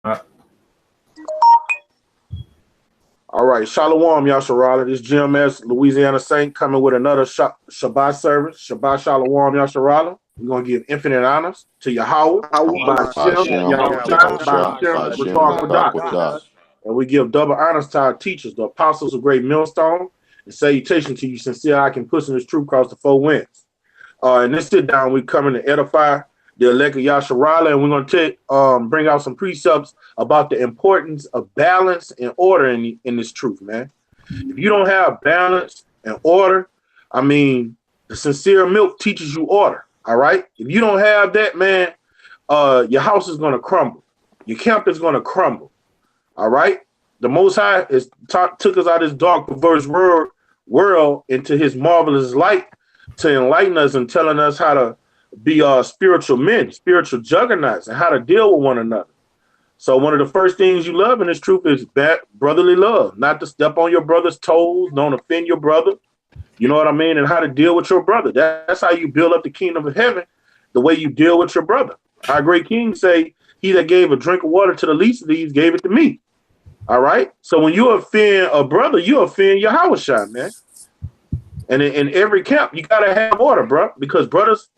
All right, Shalom, Yasharala. This GMS Louisiana Saint coming with another Shabbat service. Shabbat Shalom, Yasharala. We're going to give infinite honors to Yahweh, and we give double honors to our teachers, the apostles of Great Millstone, and salutation to you, sincere I can push in this truth across the four winds. In this sit down, we coming to edify the elect of Yasharala, and we're going to bring out some precepts about the importance of balance and order in this truth, man. If you don't have balance and order, I mean, the sincere milk teaches you order, all right? If you don't have that, man, your house is going to crumble. Your camp is going to crumble, all right? The Most High took us out of this dark, perverse world into his marvelous light to enlighten us and telling us how to be spiritual men, spiritual juggernauts, and how to deal with one another. So one of the first things you love in this truth is brotherly love, not to step on your brother's toes, don't offend your brother, you know what I mean, and how to deal with your brother. That's how you build up the kingdom of heaven, the way you deal with your brother. Our great king say, he that gave a drink of water to the least of these gave it to me. All right? So when you offend a brother, you offend your Hawashai, man. And in every camp, you got to have order, bro, because brothers,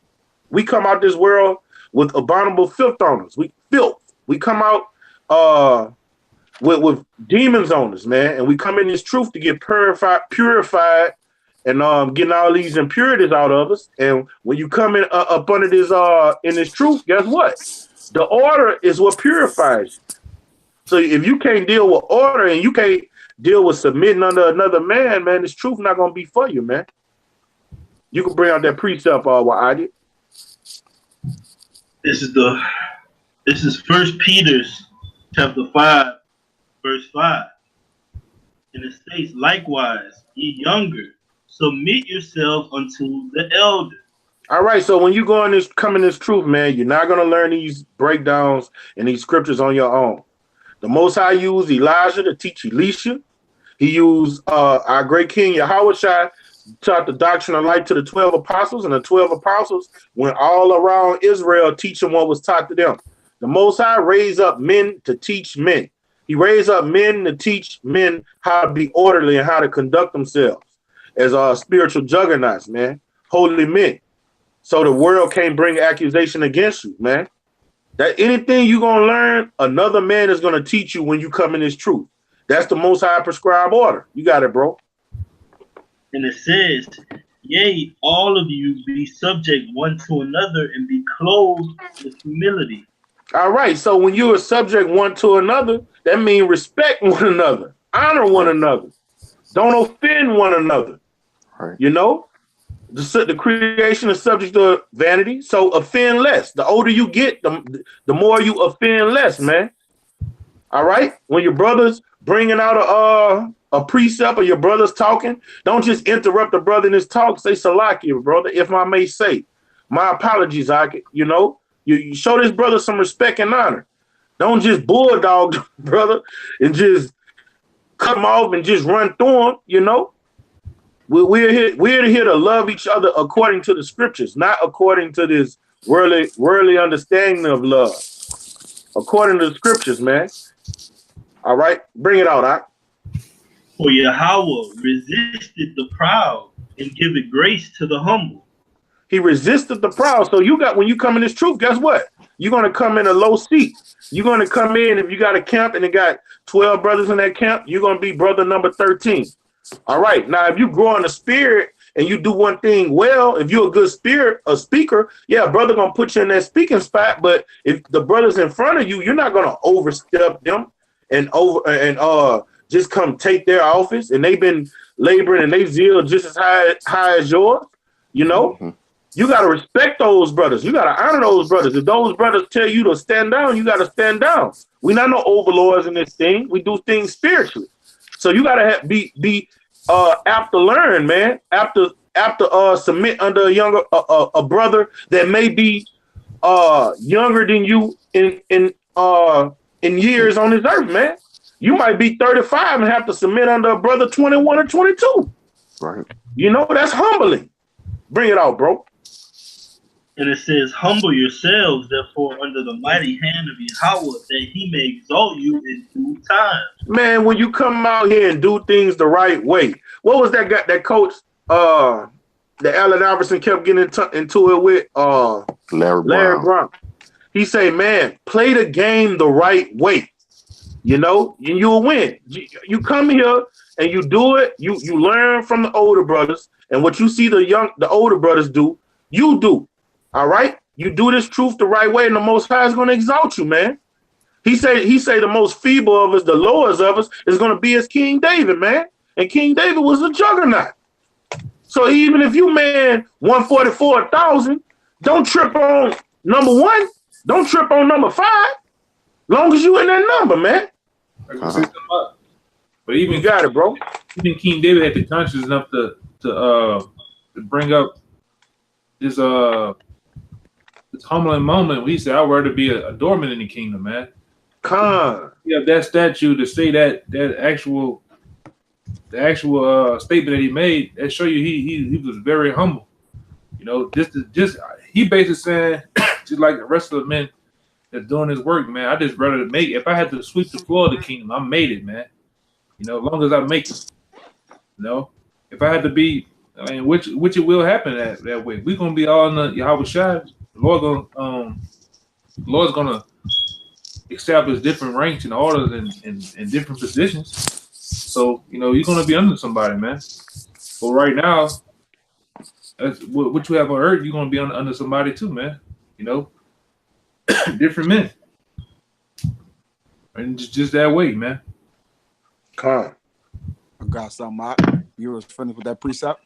we come out this world with abominable filth on us. We come out with demons on us, man. And we come in this truth to get purified and getting all these impurities out of us. And when you come in up under this in this truth, guess what? The order is what purifies you. So if you can't deal with order and you can't deal with submitting under another man, this truth not gonna be for you, man. You can bring out that precept what I did. This is First Peter's chapter 5, verse 5. And it states, likewise, ye younger, submit yourselves unto the elder. All right, so when you come in this truth, man, you're not gonna learn these breakdowns and these scriptures on your own. The Most High used Elijah to teach Elisha. He used our great king Yahushua taught the doctrine of life to the 12 apostles, and the 12 apostles went all around Israel teaching what was taught to them. The Most High raised up men to teach men. He raised up men to teach men how to be orderly and how to conduct themselves as spiritual juggernauts, man, holy men. So the world can't bring accusation against you, man. That anything you're going to learn, another man is going to teach you when you come in this truth. That's the Most High prescribed order. You got it, bro. And it says, yea, all of you be subject one to another and be clothed with humility. All right. So when you are subject one to another, that means respect one another, honor one another, don't offend one another. Right. You know, the creation is subject to vanity. So offend less. The older you get, the more you offend less, man. All right. When your brother's bringing out a precept or your brother's talking, don't just interrupt the brother in his talk. Say, Salakia, brother, if I may say. My apologies, you know. You show this brother some respect and honor. Don't just bulldog the brother and just cut him off and just run through him, you know. We're here to love each other according to the scriptures, not according to this worldly understanding of love. According to the scriptures, man. All right, bring it out, Ak. For Yahweh resisted the proud and giveth grace to the humble. He resisted the proud. So when you come in this truth, guess what? You're going to come in a low seat. You're going to come in, if you got a camp and it got 12 brothers in that camp, you're going to be brother number 13. All right. Now, if you grow in the spirit and you do one thing well, if you're a good speaker, yeah, brother going to put you in that speaking spot. But if the brothers in front of you, you're not going to overstep them and just come take their office, and they've been laboring and they zeal just as high as yours, you know. Mm-hmm. You got to respect those brothers. You got to honor those brothers. If those brothers tell you to stand down, you got to stand down. We're not no overlords in this thing. We do things spiritually. So you got to be apt to learn, man. After submit under a brother that may be younger than you in years on this earth, man. You might be 35 and have to submit under a brother 21 or 22. Right. You know, that's humbling. Bring it out, bro. And it says, humble yourselves, therefore, under the mighty hand of Yahweh, that he may exalt you in due time. Man, when you come out here and do things the right way, what was that guy, that coach, that Allen Iverson kept getting into it with? Larry Brown. He say, man, play the game the right way. You know, and you'll win. You come here and you do it. You learn from the older brothers, and what you see the older brothers do, you do. All right, you do this truth the right way, and the Most High is going to exalt you, man. He say the most feeble of us, the lowest of us, is going to be as King David, man. And King David was a juggernaut. So even if you man 144,000, don't trip on number 1. Don't trip on number 5. Long as you in that number, man. But even you got it, bro. Even King David had the conscience enough to bring up this humbling moment when he said, "I'd rather be a doorman in the kingdom, man." Yeah, that statue to say that actual statement that he made, that show you he was very humble. You know, just he basically saying, just like the rest of the men that's doing his work, man, I just rather make it. If I had to sweep the floor of the kingdom, I made it, man. You know, as long as I make it. You know, if I had to be, I mean, which it will happen that way. We're gonna be all in the Yahweh Shai. The Lord's gonna establish different ranks and orders and different positions. So, you know, you're gonna be under somebody, man. But right now, that's what you have on earth, you're gonna be under somebody too, man. You know, different men. And just that way, man. I got something. You was finished with that precept?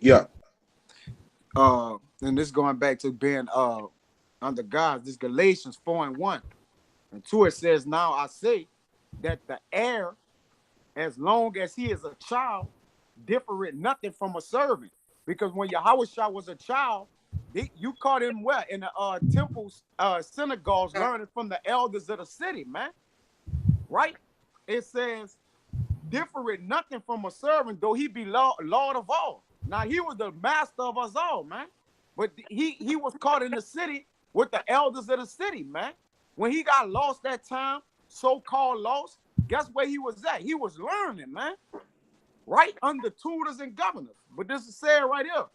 Yeah. And this going back to being under God, this Galatians 4:1 and 2, it says, "Now I say that the heir, as long as he is a child, differeth nothing from a servant." Because when Yahushua was a child, you caught him where? In the temples, synagogues, learning from the elders of the city, man. Right? It says, differeth nothing from a servant, though he be Lord of all. Now, he was the master of us all, man. But he was caught in the city with the elders of the city, man. When he got lost that time, so-called lost, guess where he was at? He was learning, man. Right? Under tutors and governors. But this is said right here.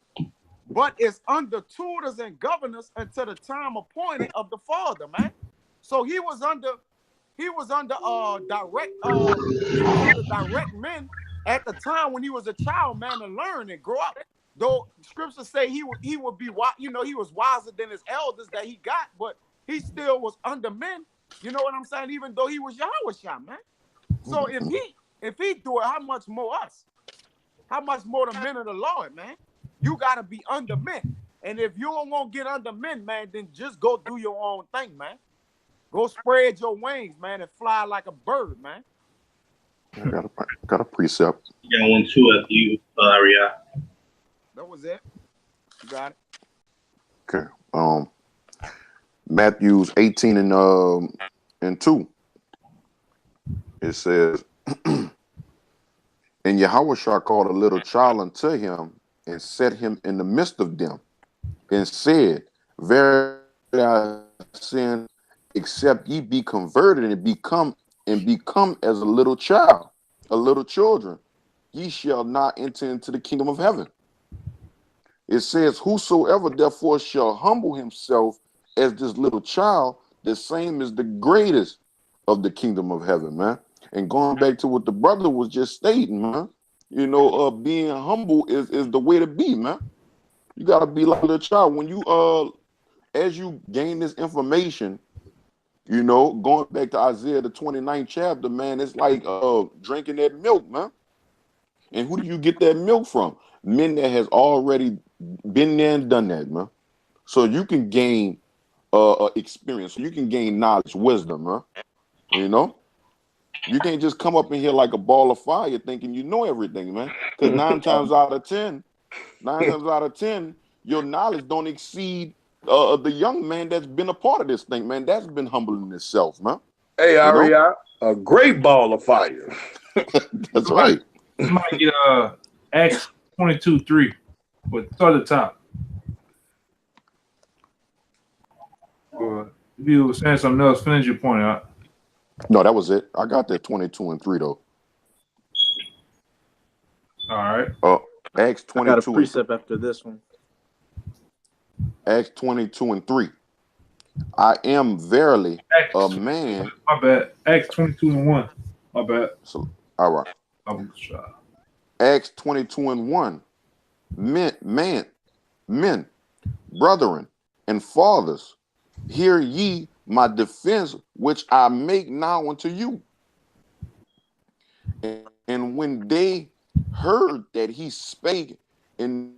But it's under tutors and governors until the time appointed of the Father, man. So he was under direct men at the time when he was a child, man, to learn and grow up. Though scriptures say he would be, you know, he was wiser than his elders that he got, but he still was under men. You know what I'm saying? Even though he was Yahushua, man. So if he do it, how much more us? How much more the men of the Lord, man? You gotta be under men. And if you don't want to get under men, man, then just go do your own thing, man. Go spread your wings, man, and fly like a bird, man. I got a precept. You got 1 too after you, Ariah. That was it. You got it. Okay. Matthews 18 and 2. It says, "And Yahushua called a little child unto him and set him in the midst of them, and said, Verily I sin, except ye be converted and become as a little child, a little children, ye shall not enter into the kingdom of heaven. It says, whosoever therefore shall humble himself as this little child, the same is the greatest of the kingdom of heaven," man. And going back to what the brother was just stating, man, you know, being humble is the way to be, man. You gotta be like a little child. When you as you gain this information, you know, going back to Isaiah the 29th chapter, man, it's like drinking that milk, man. And who do you get that milk from? Men that has already been there and done that, man. So you can gain experience. So you can gain knowledge, wisdom, man. You know? You can't just come up in here like a ball of fire thinking you know everything, man. Because 9 times out of 10, your knowledge don't exceed the young man that's been a part of this thing, man. That's been humbling itself, man. Hey, Aria, a great ball of fire. That's right. This might get Acts 22:3, but start at the top. If you were saying something else, finish your point out. No, that was it. I got that 22 and 3 though. All right. Acts I got a 22 precept after this one. Acts 22 and 3. I am verily a man. My bad. Acts 22 and 1. My bad. So, all right. I was shy. Acts 22 and 1. Men, brethren, and fathers, hear ye my defense, which I make now unto you. And when they heard that he spake in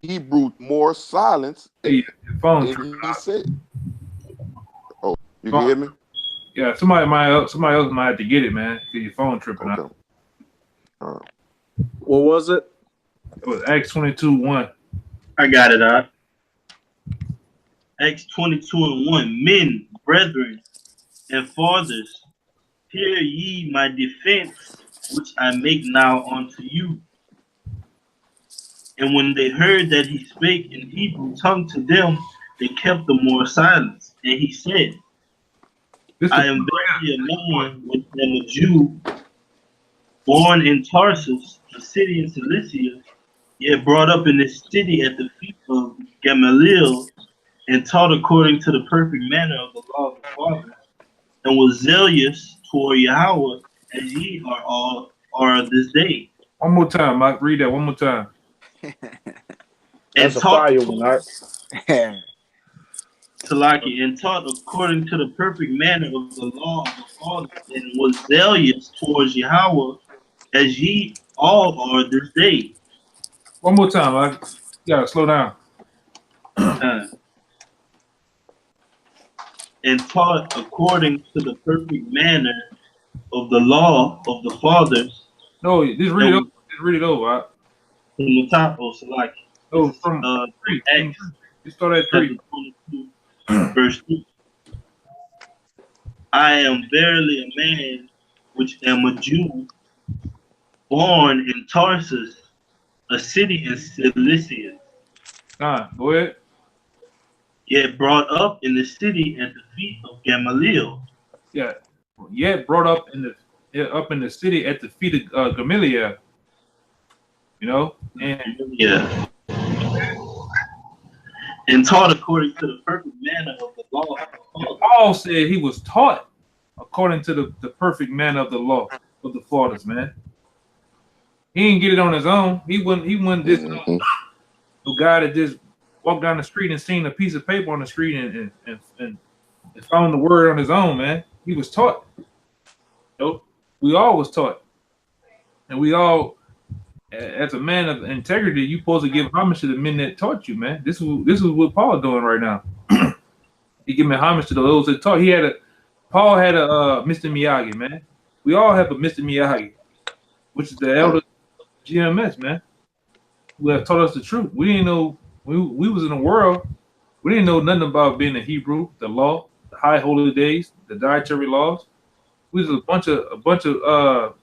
Hebrew, more silence, Hey, your phone and tripping he out. said, "Oh, you can hear me? Yeah, somebody else might have to get it, man. Cause your phone tripping out. All right. What was it? It was Acts 22:1. I got it up. Acts 22 and 1. Men, brethren, and fathers, hear ye my defense, which I make now unto you. And when they heard that he spake in Hebrew tongue to them, they kept the more silence. And he said, I am verily a man, which am a Jew, born in Tarsus, a city in Cilicia, yet brought up in this city at the feet of Gamaliel, and taught according to the perfect manner of the law of the fathers, and was zealous toward Yahweh, as ye are this day. One more time, Mike. Read that one more time. That's a fire one, right? Salaki, and taught according to the perfect manner of the law of the fathers, and was zealous towards Yahweh, as ye all are this day. One more time, Mike. You gotta slow down. And taught according to the perfect manner of the law of the fathers. No, just read it over. Just read it over. Right? From the top of Salaki. No, from 3. Acts, you start at 3. 22, verse 2. I am verily a man, which am a Jew, born in Tarsus, a city in Cilicia, Go ahead. yet brought up in the city at the feet of Gamaliel. Yeah, yet brought up in the city at the feet of Gamaliel. You know, and taught according to the perfect manner of the law. Paul said he was taught according to the perfect manner of the law of the fathers, man. He didn't get it on his own. He wasn't this no guy that just walked down the street and seen a piece of paper on the street and found the word on his own, man. He was taught. We all was taught. And we all, as a man of integrity, you supposed to give homage to the men that taught you, man. This is what Paul doing right now. He giving homage to those that taught. Paul had a Mr. Miyagi, man. We all have a Mr. Miyagi, which is the elder GMS, man, who have taught us the truth. We didn't know we was in the world. We didn't know nothing about being a Hebrew, the law, the high holy days, the dietary laws. We was a bunch of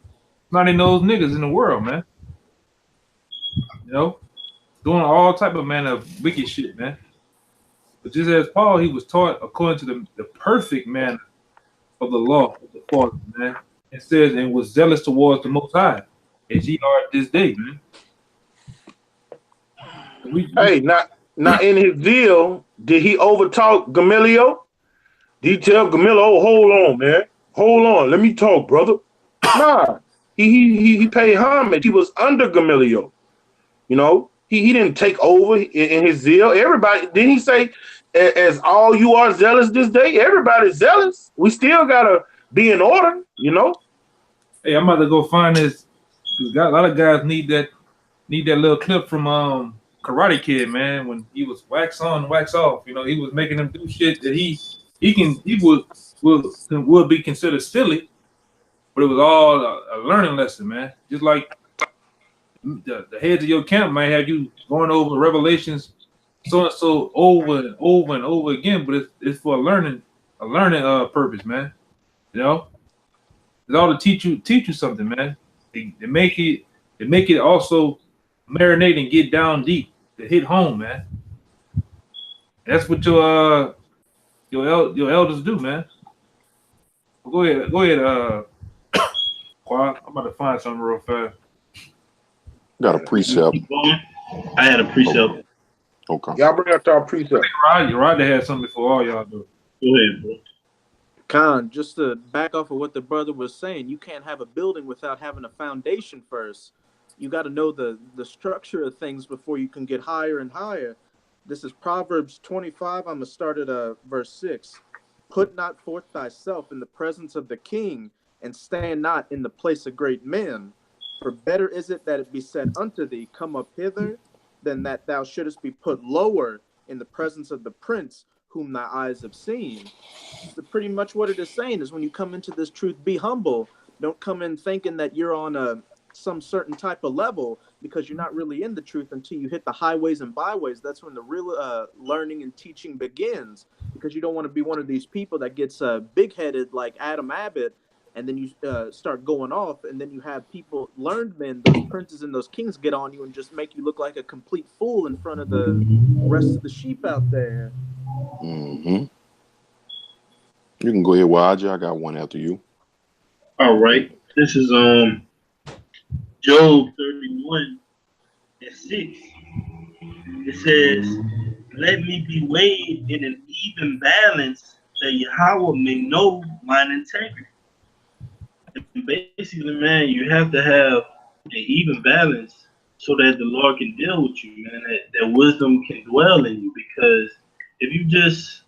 snotty-nosed niggas in the world, man. You know, doing all type of man of wicked shit, man. But just as Paul, he was taught according to the perfect manner of the law of the fathers, man. It says, and was zealous towards the Most High, as ye are this day, man. Hey, now in his deal, did he overtalk Gamaliel? Did he tell Gamaliel, "Oh, hold on, man, hold on, let me talk, brother"? Nah, he paid homage. He was under Gamaliel. You know, he didn't take over in his zeal. Everybody, didn't he say, "As all you are zealous this day"? Everybody's zealous. We still gotta be in order, you know. Hey, I'm about to go find this. Cause a lot of guys need that little clip from Karate Kid, man, when he was wax on, wax off. You know, he was making them do shit that he would be considered silly, but it was all a learning lesson, man. Just like the heads of your camp might have you going over Revelations so and so over and over and over again, but it's for a learning purpose, man. You know, it's all to teach you something, man. They make it also marinate and get down deep to hit home, man. That's what your elders do, man. Go ahead, Quad. I'm about to find something real fast. Got a precept. Keep going. I had a precept. Okay. Y'all bring out our precept. Rod had something before all y'all do. Go ahead, bro. Khan, just to back off of what the brother was saying, you can't have a building without having a foundation first. You got to know the structure of things before you can get higher and higher. This is Proverbs 25. I'm going to start at verse 6. Put not forth thyself in the presence of the king, and stand not in the place of great men. For better is it that it be said unto thee, Come up hither, than that thou shouldest be put lower in the presence of the prince whom thy eyes have seen. So pretty much what it is saying is when you come into this truth, be humble. Don't come in thinking that you're on some certain type of level, because you're not really in the truth until you hit the highways and byways. That's when the real learning and teaching begins, because you don't want to be one of these people that gets big-headed like Adam Abbott, and then you start going off, and then you have people, learned men, those princes and those kings, get on you and just make you look like a complete fool in front of the rest of the sheep out there. Mm-hmm. You can go ahead, Waj. I got one after you. All right. This is Job 31 and 6. It says, Let me be weighed in an even balance, that Yahweh may know mine integrity. And basically, man, you have to have an even balance so that the Lord can deal with you, man, that wisdom can dwell in you. Because if you just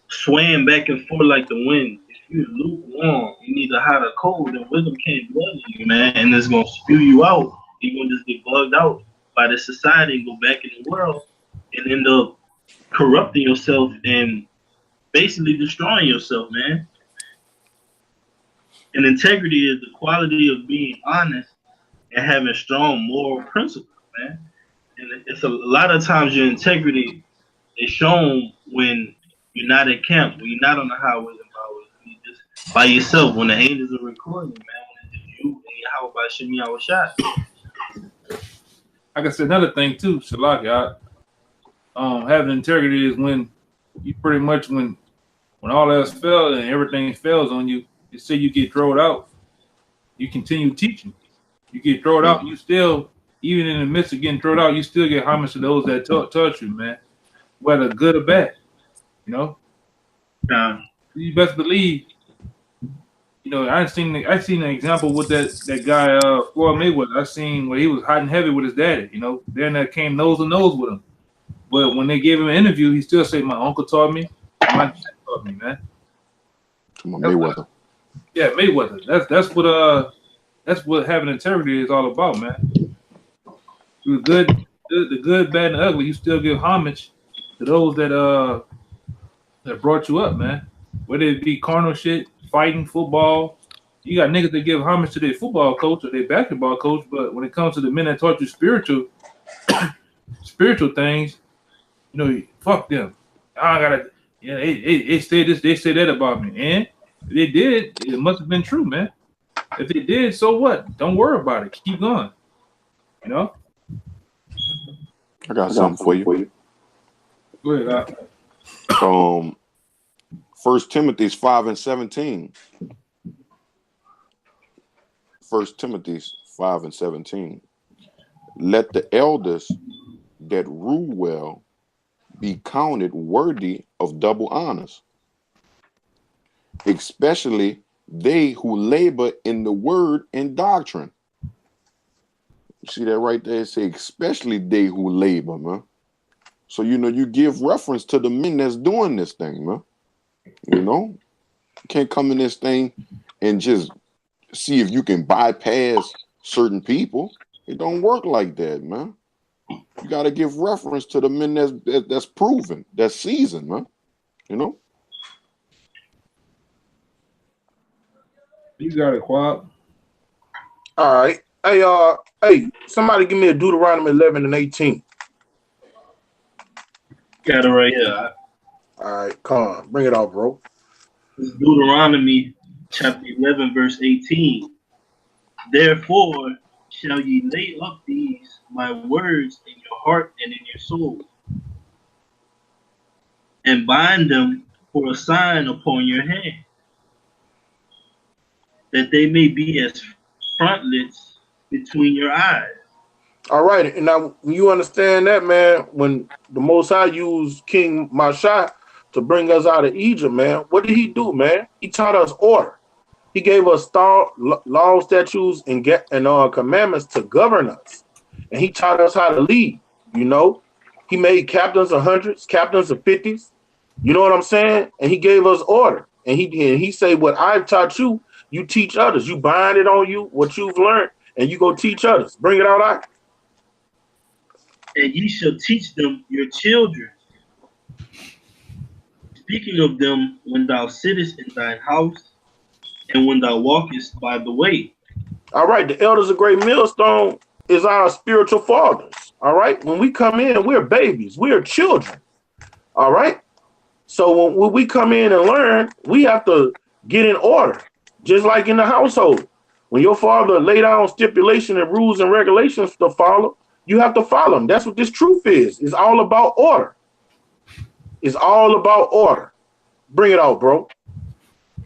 swaying back and forth like the wind, if you're lukewarm, you need a hot or cold, then wisdom can't dwell in you, man, and it's gonna spew you out. You're gonna just get bugged out by the society and go back in the world and end up corrupting yourself and basically destroying yourself, man. And integrity is the quality of being honest and having strong moral principles, man. And it's a lot of times your integrity is shown when you're not at camp, when you're not on the highways and byways, when you're just by yourself, when the angels are recording, man, when it's just you and Yahweh by Shemi Shot. Like I said, another thing too, Shalak, having integrity is when you pretty much when all else fails and everything fails on you, you say you get thrown out, you continue teaching. You get thrown out, you still, even in the midst of getting thrown out, you still get homage to those that taught you, man, whether good or bad. You know, you best believe. You know, I seen an example with that guy Floyd Mayweather. I seen where he was hot and heavy with his daddy. You know, then that came nose to nose with him. But when they gave him an interview, he still said, "My uncle taught me, my dad taught me, man." Mayweather. Yeah, Mayweather. That's what having integrity is all about, man. Through the good, bad, and ugly, you still give homage to those that brought you up, man. Whether it be carnal shit, fighting, football, you got niggas that give homage to their football coach or their basketball coach, but when it comes to the men that taught you spiritual things, you know, fuck them. I gotta, yeah, they say this, they say that about me, and if they did, it must have been true, man. If they did, so what? Don't worry about it. Keep going. You know. I got something for you. Go ahead. 1 Timothy 5 and 17. 1 Timothy 5 and 17. Let the elders that rule well be counted worthy of double honors, especially they who labor in the word and doctrine. You see that right there? It say, especially they who labor, man. So, you know, you give reference to the men that's doing this thing, man. You know, you can't come in this thing and just see if you can bypass certain people. It don't work like that, man. You got to give reference to the men that's proven, that's seasoned, man. You know? You got it, Quab. All right. Hey, somebody give me a Deuteronomy 11 and 18. Got it right here. All right, come on. Bring it out, bro. This is Deuteronomy chapter 11, verse 18. Therefore shall ye lay up these my words in your heart and in your soul, and bind them for a sign upon your hand, that they may be as frontlets between your eyes. All right, and now you understand that, man. When the Most High used King Mashah to bring us out of Egypt, man, what did he do, man? He taught us order. He gave us law, statutes, and commandments to govern us, and he taught us how to lead. You know, he made captains of hundreds, captains of fifties. You know what I'm saying? And he gave us order. And he said, "What I've taught you, you teach others. You bind it on you what you've learned, and you go teach others. Bring it out, I." And ye shall teach them your children, speaking of them when thou sittest in thine house, and when thou walkest by the way. All right, the elders of Great Millstone is our spiritual fathers. All right, when we come in, we're babies, we're children. All right, so when we come in and learn, we have to get in order, just like in the household. When your father laid down stipulation and rules and regulations to follow, you have to follow them. That's what this truth is. It's all about order. It's all about order. Bring it out, bro.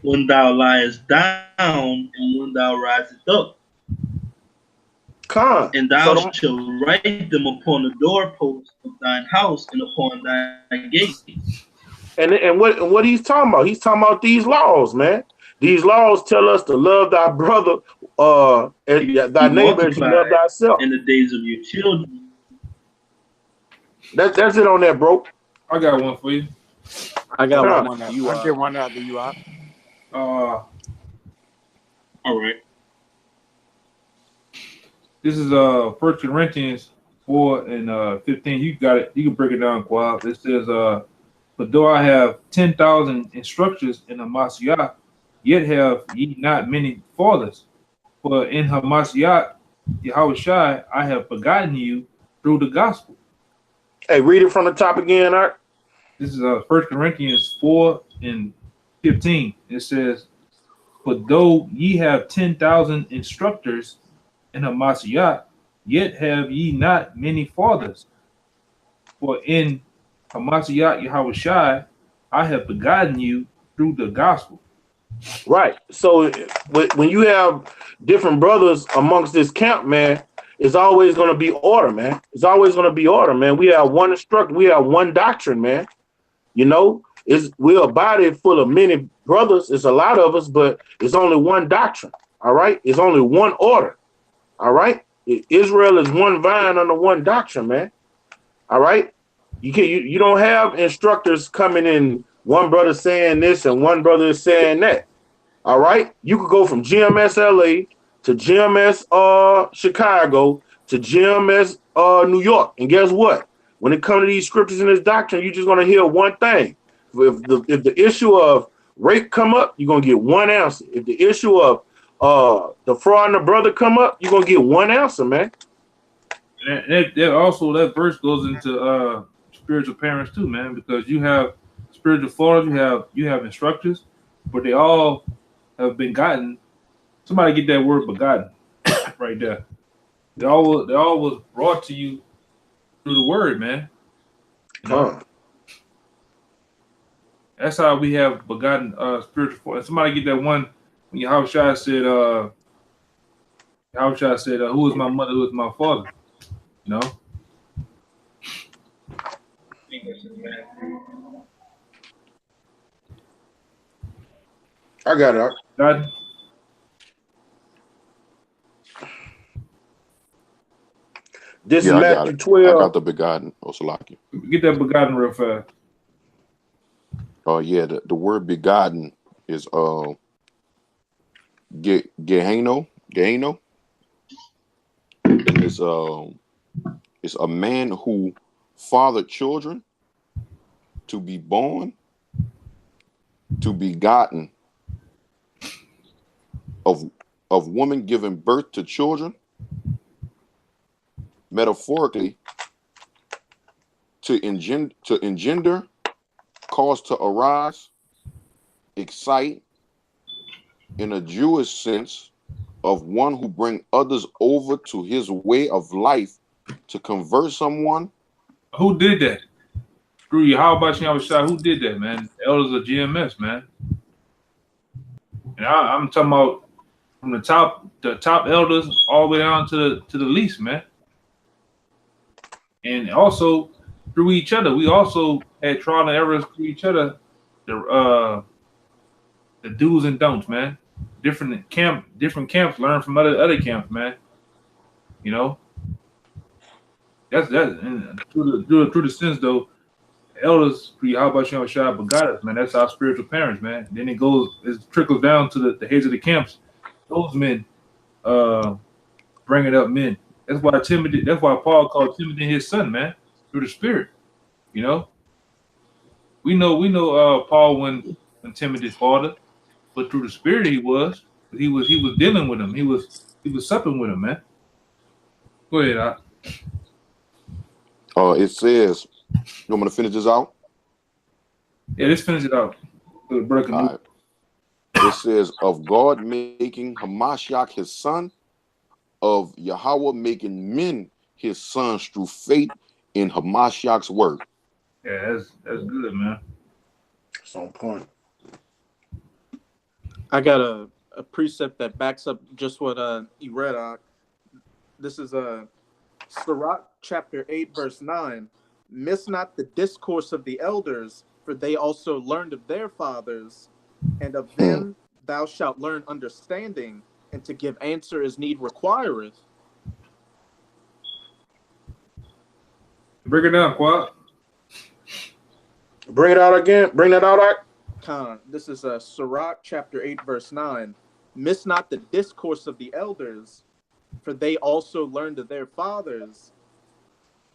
When thou liest down, and when thou risest up. Con. And thou shalt write them upon the doorposts of thine house and upon thy gates. And what he's talking about? He's talking about these laws, man. These laws tell us to love thy brother, and thy neighbor as you love thyself. In the days of your children. That's it on that, bro. I got one for you. I got one after you. I get one after you. All right. This is 1 Corinthians 4 and 15. You got it. You can break it down, Quab. It says, "But though I have 10,000 instructors in Hamashiach, yet have ye not many fathers. For in Hamashiach, Yahushai, I have begotten you through the gospel." Hey, read it from the top again, Art. This is 1 Corinthians 4 and 15. It says, "But though ye have 10,000 instructors in Hamashiach, yet have ye not many fathers. For in Hamashiach Yahushai, I have begotten you through the gospel." Right. So when you have different brothers amongst this camp, man, it's always going to be order, man. It's always going to be order, man. We have one instructor. We have one doctrine, man. You know, we're a body full of many brothers. It's a lot of us, but it's only one doctrine. All right. It's only one order. All right. Israel is one vine under one doctrine, man. All right. You don't have instructors coming in, one brother saying this and one brother is saying that. All right. You could go from GMS LA to GMS Chicago to GMS New York. And guess what? When it comes to these scriptures and this doctrine, you're just going to hear one thing. If the issue of rape come up, you're going to get one answer. If the issue of the fraud and the brother come up, you're going to get one answer, man. And that verse goes into spiritual parents too, man, because you have spiritual fathers, you have instructors, but they all have been gotten. Somebody get that word begotten right there. They all was brought to you through the word, man. That's how we have begotten spiritual fathers. Somebody get that one when Yahushua said, "Who is my mother? Who is my father?" You know. I got it. God. This is Matthew 12. I got the begotten, Osalaki. Get that begotten real fast. Oh yeah, the word begotten is Gehenno. It's a man who fathered children, to be born, to be begotten, of woman giving birth to children, metaphorically, to engender, cause to arise, excite, in a Jewish sense, of one who bring others over to his way of life, to convert someone. Who did that? Screw you. How about you have a shot? Who did that, man? Elders of GMS, man. And I'm talking about from the top elders all the way down to the least, man. And also through each other, we also had trial and errors through each other. The do's and don'ts, man. Different camps learn from other camps, man. You know, that's and through the sense though. Elders, how about you on shot, but got us, man. That's our spiritual parents, man. Then it trickles down to the heads of the camps. Those men bringing up men. That's why Paul called Timothy his son, man, through the Spirit. You know, we know Paul when Timothy's father, but through the Spirit he was dealing with him. He was supping with him, man. Go ahead, Doc. It says, you want me to finish this out? Yeah, let's finish it out. All right. It says, of God making Hamashiach his son, of Yahweh making men his sons through faith in Hamashiach's word. Yeah, that's good, man. That's on point. I got a precept that backs up just what you read. This is Sirach chapter 8, verse 9. Miss not the discourse of the elders, for they also learned of their fathers, and of them thou shalt learn understanding, and to give answer as need requireth. Bring it down, Quad. Bring it out again. Bring that out. This is Sirach chapter 8, verse 9. Miss not the discourse of the elders, for they also learned of their fathers,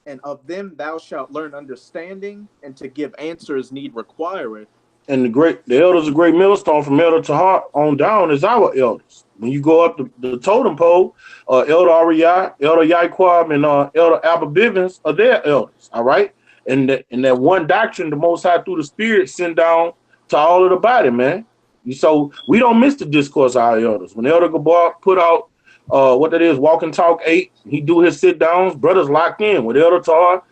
and of them thou shalt learn understanding, and to give answer as need requireth. And the elders of Great Millstone, from elder to heart on down, is our elders. When you go up the totem pole, Elder Ariah, Elder Yaquab, and Elder Abba Bivens are their elders. All right, and that one doctrine, the Most High through the Spirit send down to all of the body, man. So we don't miss the discourse of our elders. When Elder Gabar put out what that is, Walk and Talk 8, he do his sit downs, brothers locked in. When Elder Tar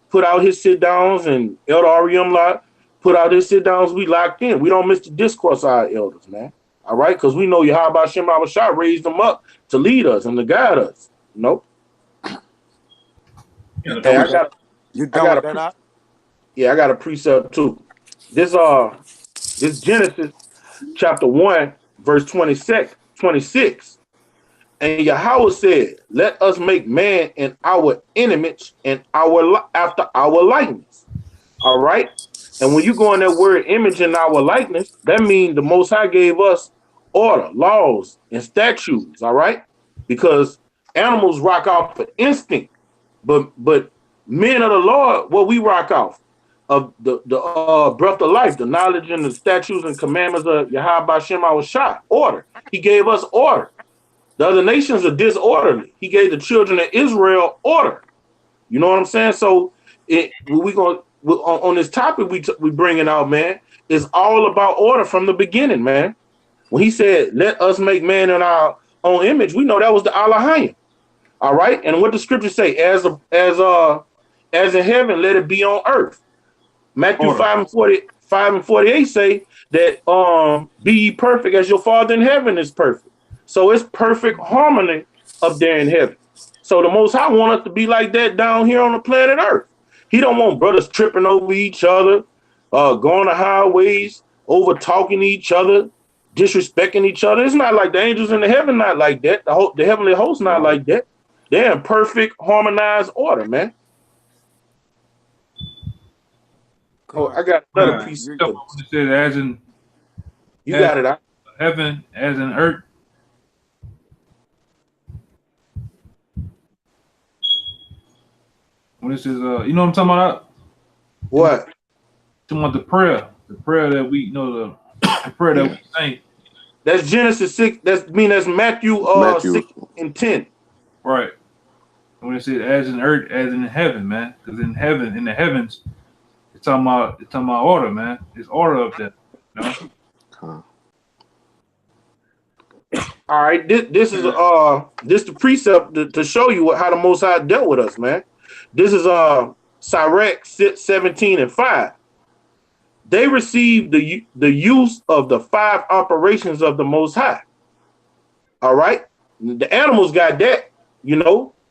put out his sit downs, and Elder Ariam lot put out his sit downs, we locked in. We don't miss the discourse of our elders, man. All right, because we know Yahweh Shem Abashah raised them up to lead us and to guide us. You know. Hey, I got a precept too. This Genesis chapter 1, verse 26. And Yahweh said, let us make man in our image and after our likeness. All right. And when you go in that word image in our likeness, that means the Most High gave us order, laws, and statutes. All right. Because animals rock off of instinct, but men of the Lord, what we rock off of the breath of life, the knowledge and the statutes and commandments of Yahweh Shem Shah, order. He gave us order. The other nations are disorderly. He gave the children of Israel order. You know what I'm saying? So on this topic we bringing out, man, is all about order from the beginning, man. When he said, let us make man in our own image, we know that was the Elohim. All right. And what the scriptures say, as in heaven, let it be on earth. Matthew 5:48 say that be ye perfect as your Father in heaven is perfect. So it's perfect harmony up there in heaven. So the Most High want us to be like that down here on the planet Earth. He don't want brothers tripping over each other, going to highways, over talking each other, disrespecting each other. It's not like the angels in the heaven, not like that. The heavenly host not like that. They're in perfect harmonized order, man. Oh, I got another piece. As in, you got it. Heaven as in earth. When it says, you know what I'm talking about? What? Talking about the prayer that we know, the prayer that we sing. That's Genesis 6. That's Matthew 6 and 10. Right. When it says as in earth, as in heaven, man. Because in heaven, in the heavens, it's talking about order, man. It's order up there. You know? All right. This is the precept to show you how the Most High dealt with us, man. This is Sirach 17:5. They received the use of the 5 operations of the Most High. All right, the animals got that,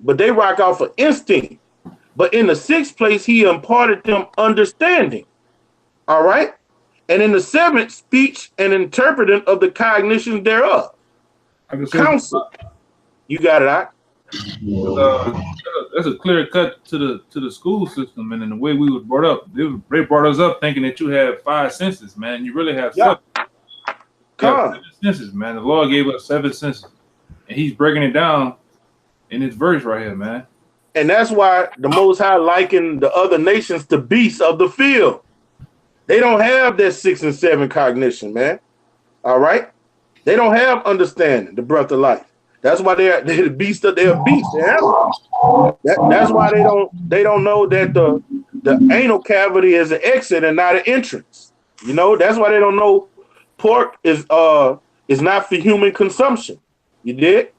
but they rock off of instinct. But in the 6th place, he imparted them understanding. All right, and in the 7th, speech and interpreting of the cognition thereof. Counsel, you got it out. That's a clear cut to the school system and in the way we was brought up. They brought us up thinking that you have 5 senses, man. You really have 7. Yeah, 7 senses, man. The Lord gave us 7 senses, and He's breaking it down in this verse right here, man. And that's why the Most High likened the other nations to beasts of the field. They don't have that 6 and 7 cognition, man. All right, they don't have understanding, the breath of life. That's why they're the beast of their beast. That's why they don't know that the anal cavity is an exit and not an entrance. That's why they don't know pork is not for human consumption. You did?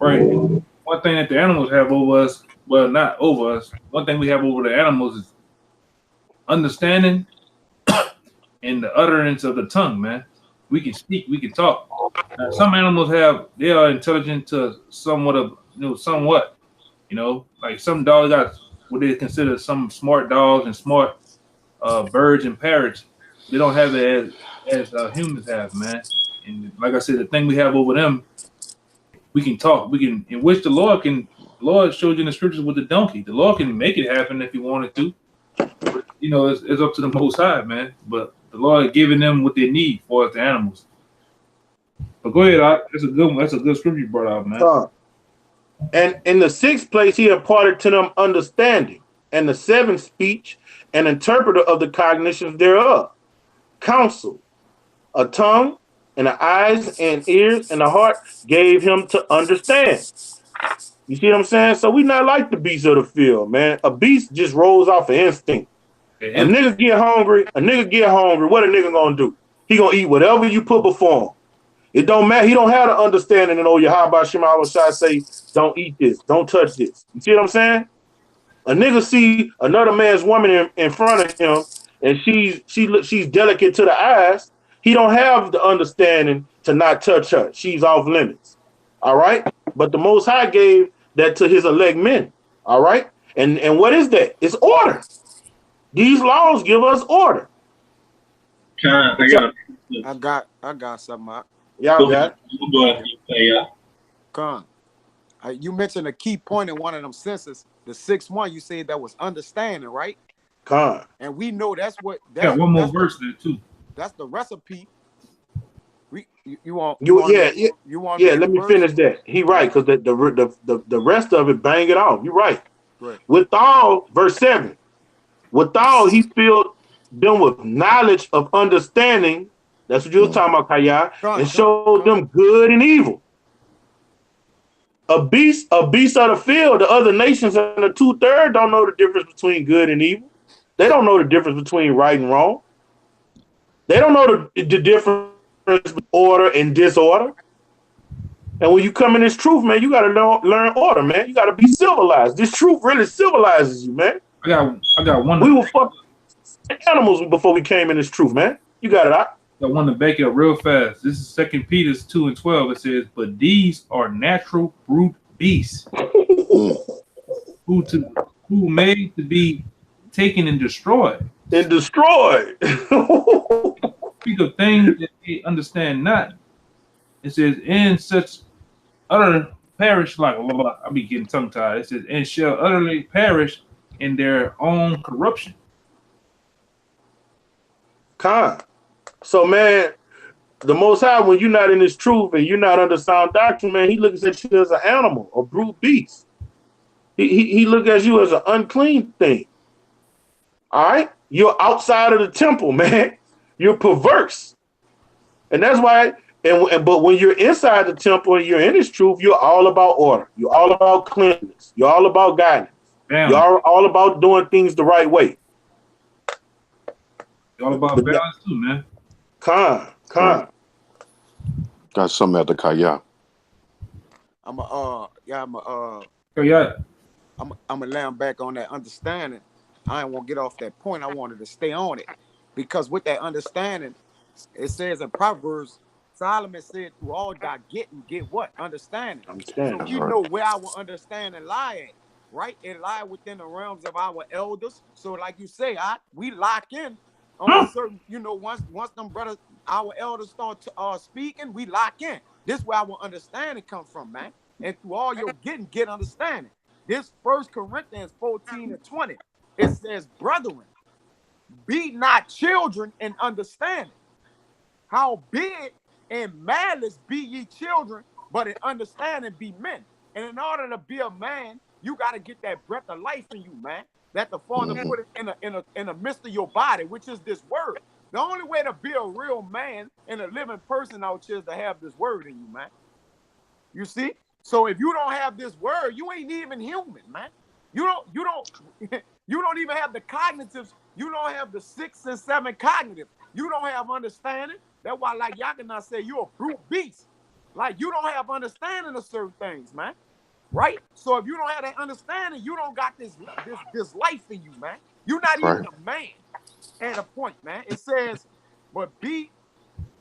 Right. One thing that the animals have over us, well, not over us. One thing we have over the animals is understanding and the utterance of the tongue, man. We can speak, we can talk. Now, some animals they are intelligent to somewhat, like some dogs got what they consider some smart dogs and smart birds and parrots. They don't have it as humans have, man. And like I said, the thing we have over them, we can talk. We can, in which the Lord showed you in the scriptures with the donkey. The Lord can make it happen if He wanted to. But, it's up to the Most High, man. But the Lord giving them what they need for the animals. But go ahead, that's a good one. That's a good scripture you brought out, man. And in the 6th place, He imparted to them understanding, and the 7th speech, and interpreter of the cognitions thereof. Counsel, a tongue, and the eyes and ears and the heart gave Him to understand. You see what I'm saying? So we not like the beast of the field, man. A beast just rolls off of instinct. A nigga get hungry. What a nigga gonna do? He gonna eat whatever you put before him. It don't matter. He don't have the understanding and Yahweh Shema Shai say, don't eat this, don't touch this. You see what I'm saying? A nigga see another man's woman in front of him, and she's delicate to the eyes. He don't have the understanding to not touch her. She's off limits. All right? But the Most High gave that to His elect men. All right? And what is that? It's order. These laws give us order. I got something out. Y'all got it. Con. You mentioned a key point in one of them senses. The 6th one, you said that was understanding, right? Con. And we know that's what. One more verse there too. That's the recipe. You want? Yeah. Let me finish that. He right, because the rest of it, bang it off. You right. Withal, verse 7. Withal, He filled them with knowledge of understanding. That's what you were talking about, Kaya, and showed them good and evil. A beast of the field. The other nations and the 2/3 don't know the difference between good and evil. They don't know the difference between right and wrong. They don't know the difference between order and disorder. And when you come in this truth, man, you got to learn order, man. You got to be civilized. This truth really civilizes you, man. I got one. We were fucking animals before we came in this truth, man. You got it out. I want to back it up real fast. This is 2 Peter 2:12. It says, "But these are natural brute beasts, who made to be taken and destroyed." And destroyed. Speak of things that they understand not. It says, "In such utter perish like blah, blah, blah." I'll be getting tongue tied. It says, "And shall utterly perish in their own corruption." Con. So, man, the Most High, when you're not in this truth and you're not under sound doctrine, man, He looks at you as an animal, a brute beast. He looks at you as an unclean thing. All right? You're outside of the temple, man. You're perverse. And that's why, but when you're inside the temple and you're in this truth, you're all about order. You're all about cleanliness. You're all about guidance. Damn. You're all about doing things the right way. You're all about balance too, man. Con. Got something at the Kaya. I'm gonna lay them back on that understanding. I didn't want to get off that point. I wanted to stay on it because with that understanding, it says in Proverbs, Solomon said, "Through all thy getting, get what? Understanding." So Understand. we know where our understanding lie at, right? It lie within the realms of our elders. So, like you say, we lock in on a certain, once them brothers, our elders start speaking, we lock in. This is where our understanding comes from, man. And through all your getting, get understanding. This 1 Corinthians 14:20, it says, "Brethren, be not children in understanding. Howbeit in malice be ye children, but in understanding be men." And in order to be a man, you got to get that breath of life in you, man. That the Father put it in the midst of your body, which is this word. The only way to be a real man and a living person out here is to have this word in you, man. You see? So if you don't have this word, you ain't even human, man. You don't you don't even have the cognitives. You don't have the 6 and 7 cognitive. You don't have understanding. That's why, like Yakina say, you're a brute beast. Like you don't have understanding of certain things, man. Right? So if you don't have that understanding, you don't got this life in you, man. You're not even a man at a point, man. It says, but read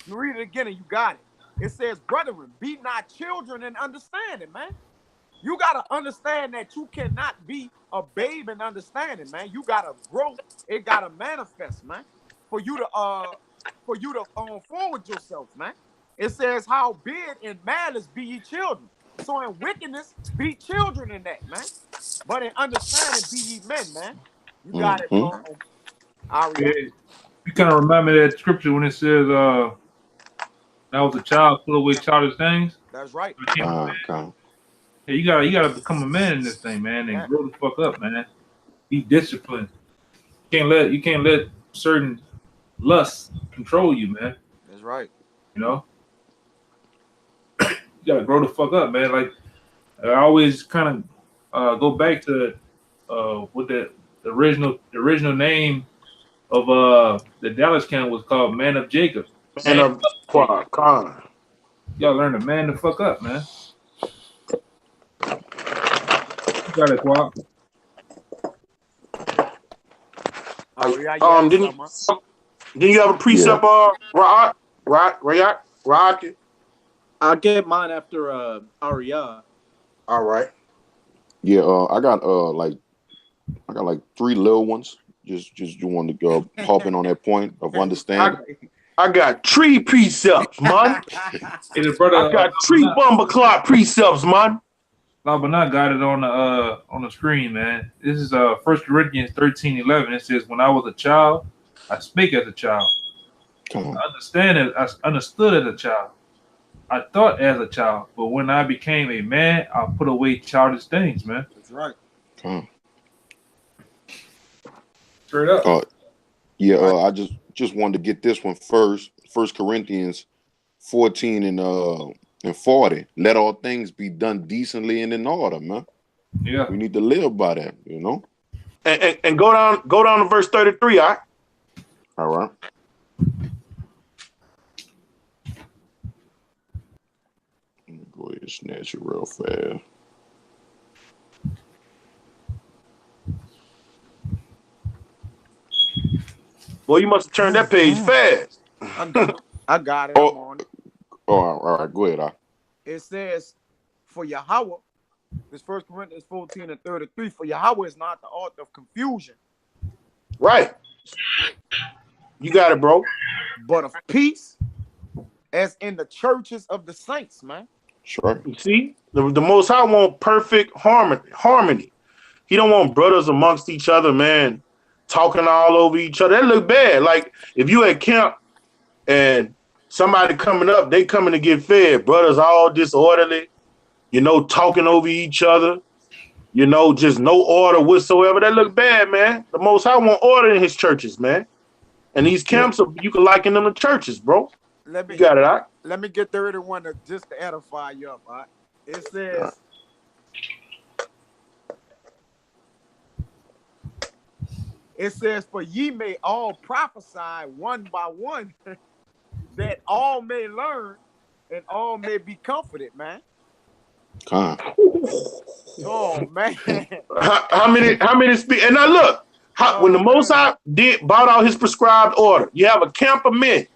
it again and you got it. It says, "Brethren, be not children in understanding," man. You got to understand that you cannot be a babe in understanding, man. You got to grow. It got to manifest, man, for you to forward yourself, man. It says, "Howbeit in malice be ye children." So in wickedness, be children in that, man. But in understanding, be ye men, man. You got it, bro. Yeah. You kind of remind me of that scripture when it says, "That was a child, put away childish things." That's right. Yeah, you gotta become a man in this thing, man, and grow the fuck up, man. Be disciplined. You can't let certain lusts control you, man. That's right. You know, you gotta grow the fuck up, man. Like I always kind of go back to what the original name of the Dallas camp was called, Man of Jacob. Man of Khan. You gotta learn to man the fuck up, man. You got it, Quap. Didn't you have a precept, Rock? I'll get mine after Arya. All right. Yeah, I got like 3 little ones. Just you want to go hop in on that point of understanding. I got 3 precepts, man. Brother, I got 3 bumper clock precepts, man. Labanat got it on the screen, man. This is 1 Corinthians 13:11. It says, "When I was a child, I spake as a child. I understood as a child. I thought as a child. But when I became a man, I put away childish things," man. That's right. Straight up. I just wanted to get this one first. 1 Corinthians 14 and 40. "Let all things be done decently and in order," man. Yeah. We need to live by that, you know. And go down to verse 33, all right? All right. Go ahead and snatch it real fast. Boy, you must have turned that page fast. I got it. I'm on it. All right. Go ahead. It says, "For Yahweh," this 1 Corinthians 14:33, "for Yahweh is not the author of confusion." Right. You got it, bro. "But of peace, as in the churches of the saints," man. Sure. You see, the Most High want perfect harmony. He don't want brothers amongst each other, man, talking all over each other. That look bad. Like if you at camp and somebody coming up, they coming to get fed. Brothers all disorderly, talking over each other. Just no order whatsoever. That look bad, man. The Most High want order in his churches, man. And these camps, you can liken them to churches, bro. You got it, all right? Let me get 31 just to edify you up, all right? It says, "For ye may all prophesy one by one, that all may learn and all may be comforted," man. Oh man. How many speak? And now look, When the Most High bought out his prescribed order, you have a camp of men.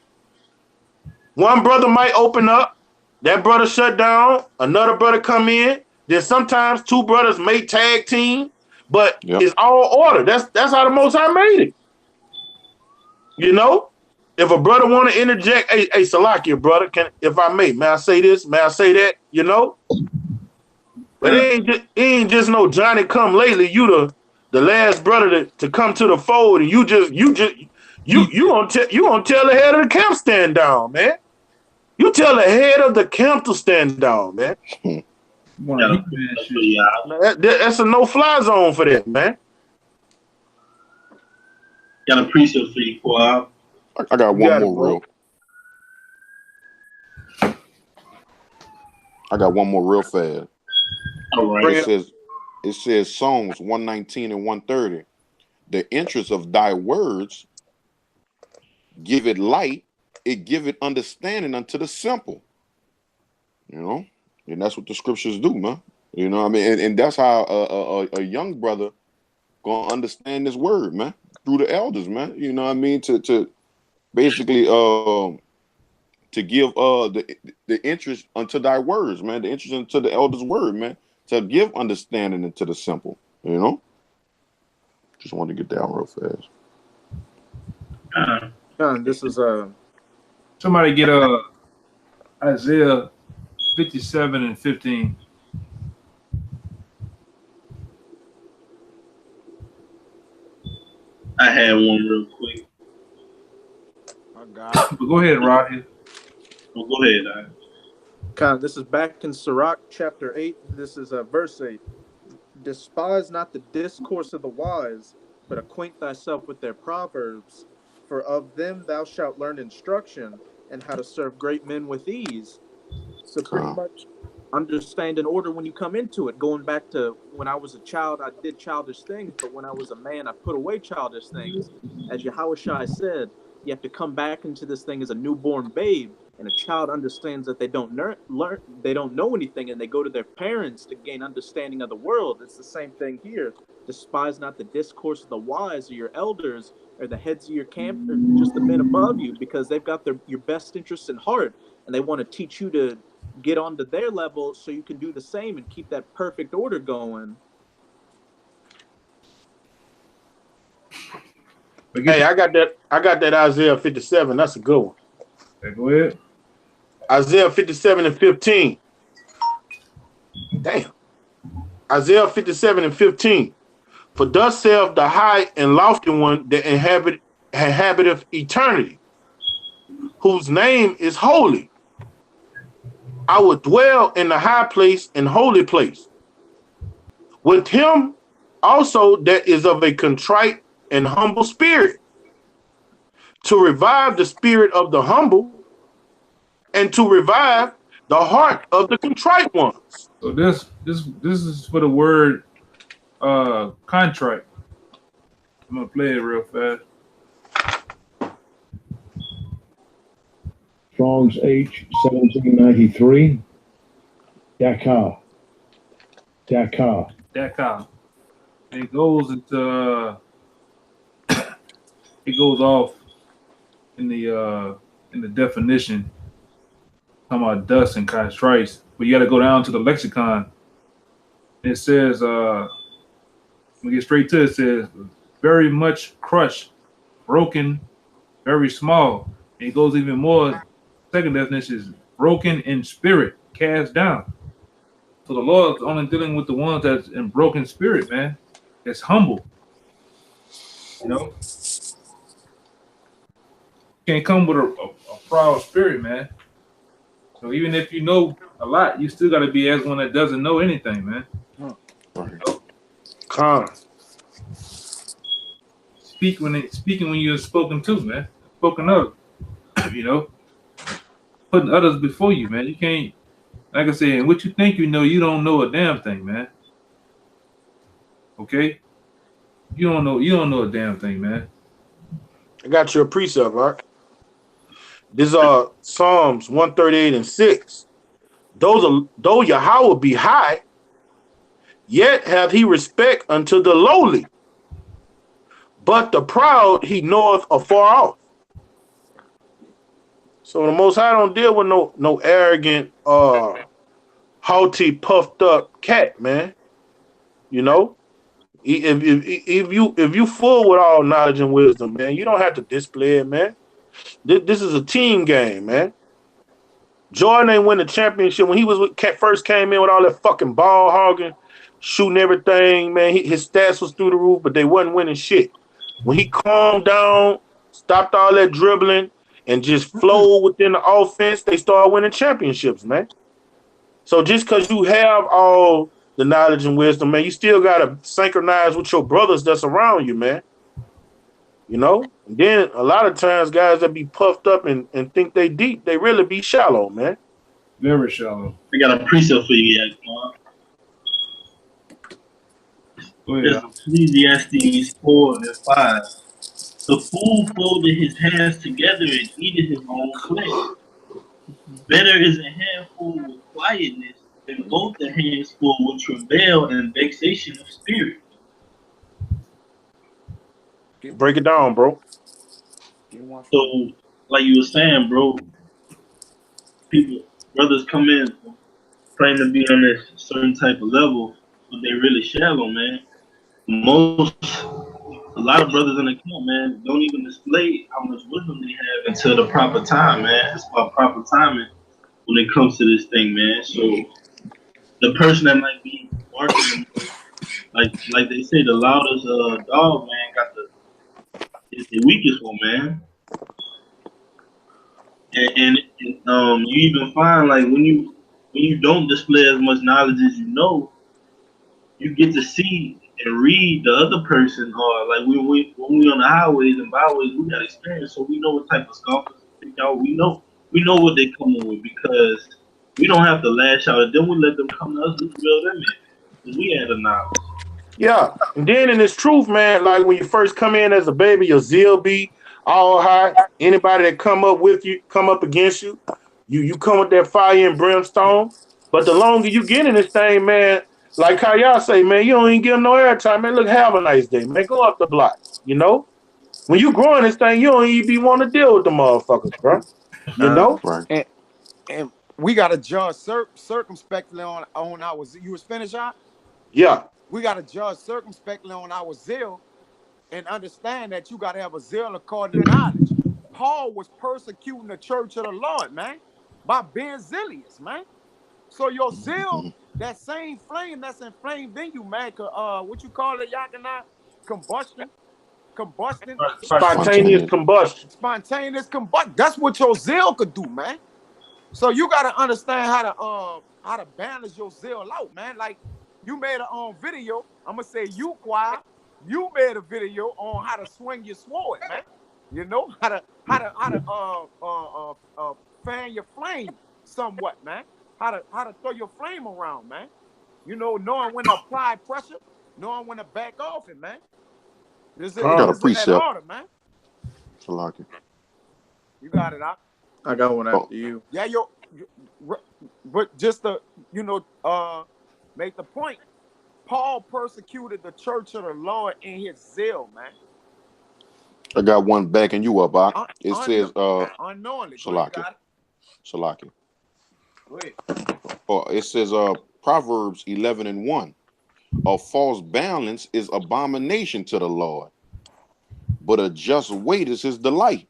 One brother might open up, that brother shut down, another brother come in. Then sometimes two brothers may tag team, but it's all order. That's how the Most High made it. You know, if a brother want to interject, hey, Salakia, brother, if I may I say this? May I say that? You know, but it ain't just no Johnny come lately. You the last brother to come to the fold, and you gonna tell the head of the camp stand down, man. You tell the head of the camp to stand down, man. That's a no-fly zone for that, man. Got a precept for you, Quab. I got one more real. I got one more real fast. All right. It says Psalms 119 and 130. The interest of thy words give it light, it give it understanding unto the simple. You know, and that's what the scriptures do, man. You know what I mean? And that's how a young brother gonna understand this word, man, through the elders, man. You know what I mean? To basically to give the interest unto thy words, man, the interest unto the elders' word, man, to give understanding into the simple, you know. Just wanted to get down real fast. This is somebody get Isaiah 57 and 15. I had one real quick. I got it. But go ahead, Rodney. Well, go ahead. This is back in Sirach chapter 8. This is verse 8. Despise not the discourse of the wise, but acquaint thyself with their proverbs. For of them thou shalt learn instruction, and how to serve great men with ease. So pretty much understand an order when you come into it. Going back to when I was a child, I did childish things, but when I was a man, I put away childish things. As Yahushua said, you have to come back into this thing as a newborn babe, and a child understands that they don't they don't know anything, and they go to their parents to gain understanding of the world. It's the same thing here. Despise not the discourse of the wise or your elders or the heads of your camp or just the men above you, because they've got your best interests in heart, and they want to teach you to get onto their level so you can do the same and keep that perfect order going. Hey, I got that Isaiah 57. That's a good one. Okay, go ahead. Isaiah 57 and 15. Damn. Isaiah 57 and 15. For thus saith the high and lofty one that inhabiteth eternity, whose name is holy. I will dwell in the high place and holy place. With him also that is of a contrite and humble spirit, to revive the spirit of the humble, and to revive the heart of the contrite ones. So this is for the word contract. I'm gonna play it real fast. Strong's H 1793. Dakar. It goes into it goes off in the definition, talking about dust and contrites, but you got to go down to the lexicon. It says, we get straight to it. It says, very much crushed, broken, very small. It goes even more. Second definition is broken in spirit, cast down. So the Lord is only dealing with the ones that's in broken spirit, man. That's humble. You know, you can't come with a proud spirit, man. So even if you know a lot, you still got to be as one that doesn't know anything, man. You know? Speaking when you're spoken to, man. Spoken of, you know. Putting others before you, man. You can't, like I said, what you think you know, you don't know a damn thing, man. Okay? You don't know a damn thing, man. I got your precept, right? This are Psalms 138 and 6. Though Yahweh be high, yet hath he respect unto the lowly, but the proud he knoweth afar off. So the Most High don't deal with no arrogant, haughty, puffed up cat, man. You know, if you full with all knowledge and wisdom, man, you don't have to display it, man. This is a team game, man. Jordan ain't win the championship when he was with first came in with all that fucking ball hogging, shooting everything, man. His stats was through the roof, but they wasn't winning shit. When he calmed down, stopped all that dribbling, and just flowed within the offense, they started winning championships, man. So just because you have all the knowledge and wisdom, man, you still gotta synchronize with your brothers that's around you, man. You know? And then a lot of times guys that be puffed up and think they deep, they really be shallow, man. Very shallow. I got a precept for you, Yakma. There's Ecclesiastes 4 and 5. The fool folded his hands together and eated his own flesh. Better is a handful with quietness than both the hands full with travail and vexation of spirit. Break it down, bro. So, like you were saying, bro, brothers come in trying to be on this certain type of level, but they really shallow, man. A lot of brothers in the camp, man, don't even display how much wisdom they have until the proper time, man. It's about proper timing when it comes to this thing, man. So the person that might be marketing, like they say, the loudest dog, man, is the weakest one, man. And you even find like when you don't display as much knowledge as you know, you get to see and read the other person, or like when we on the highways and byways, we got experience, so we know what type of scoffers to pick out. We know what they coming with because we don't have to lash out at them. We let them come to us. We build them in because we had the knowledge. Yeah, and then in this truth, man, like when you first come in as a baby, your zeal be all high. Anybody that come up against you, you come with that fire and brimstone. But the longer you get in this thing, man, like how y'all say, man, you don't even give them no airtime, man. Look, have a nice day, man. Go up the block, you know. When you growing this thing, you don't even be want to deal with the motherfuckers, bro. You know. Right. And we gotta judge circumspectly on our. You was finished, out. Yeah. We gotta judge circumspectly on our zeal, and understand that you gotta have a zeal according to knowledge. Paul was persecuting the church of the Lord, man, by being zealous, man. So your zeal, that same flame that's inflamed in you, man, what you call it, Yakana? Combustion. Spontaneous combustion. Spontaneous combustion. That's what your zeal could do, man. So you gotta understand how to balance your zeal out, man. Like you made a video. I'm gonna say you, choir. You made a video on how to swing your sword, man. You know how to fan your flame somewhat, man. How to throw your flame around, man. You know, knowing when to apply pressure, knowing when to back off it, man. It's got a precept, order, man. Salaki. You got it, out. I got one after you. Yeah, but just to make the point, Paul persecuted the church of the Lord in his zeal, man. I got one backing you up, Ak. It says unknowingly. Salaki. Go ahead. It says Proverbs 11:1. A false balance is abomination to the Lord, but a just weight is his delight.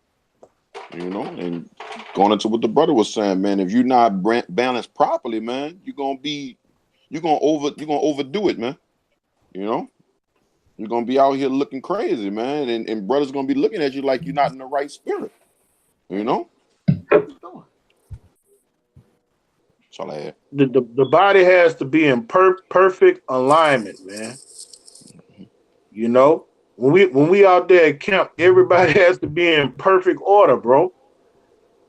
You know, and going into what the brother was saying, man, if you're not balanced properly, man, you're gonna overdo it, man. You know, you're gonna be out here looking crazy, man, and brothers gonna be looking at you like you're not in the right spirit. You know. That's all I had. The body has to be in perfect alignment, man. You know, when we out there at camp, everybody has to be in perfect order, bro.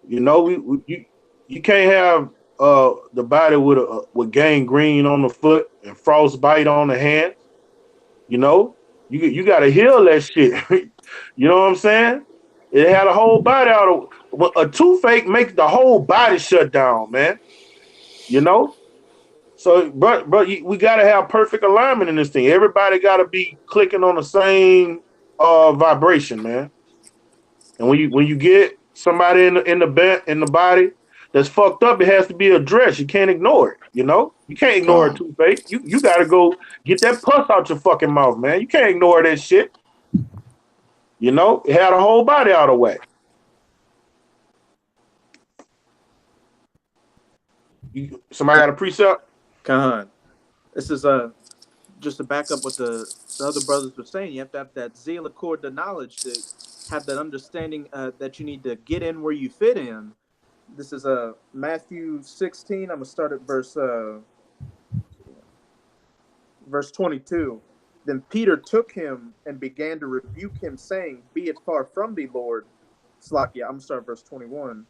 You know, you can't have the body with gangrene on the foot and frostbite on the hand. You know, you got to heal that shit. You know what I'm saying? It had a whole body out of a toothache makes the whole body shut down, man. You know, so bro, we got to have perfect alignment in this thing. Everybody got to be clicking on the same vibration, man. And when you get somebody in the body that's fucked up, it has to be addressed. You can't ignore it. You know, you can't ignore a toothache. You got to go get that pus out your fucking mouth, man. You can't ignore that shit. You know, it had a whole body out of whack. Somebody got a precept? Khan. This is just to back up what the other brothers were saying. You have to have that zeal accord to knowledge to have that understanding that you need to get in where you fit in. This is Matthew 16. I'm gonna start at verse 22. Then Peter took him and began to rebuke him, saying, "Be it far from thee, Lord." Slakia, I'm gonna start verse 21.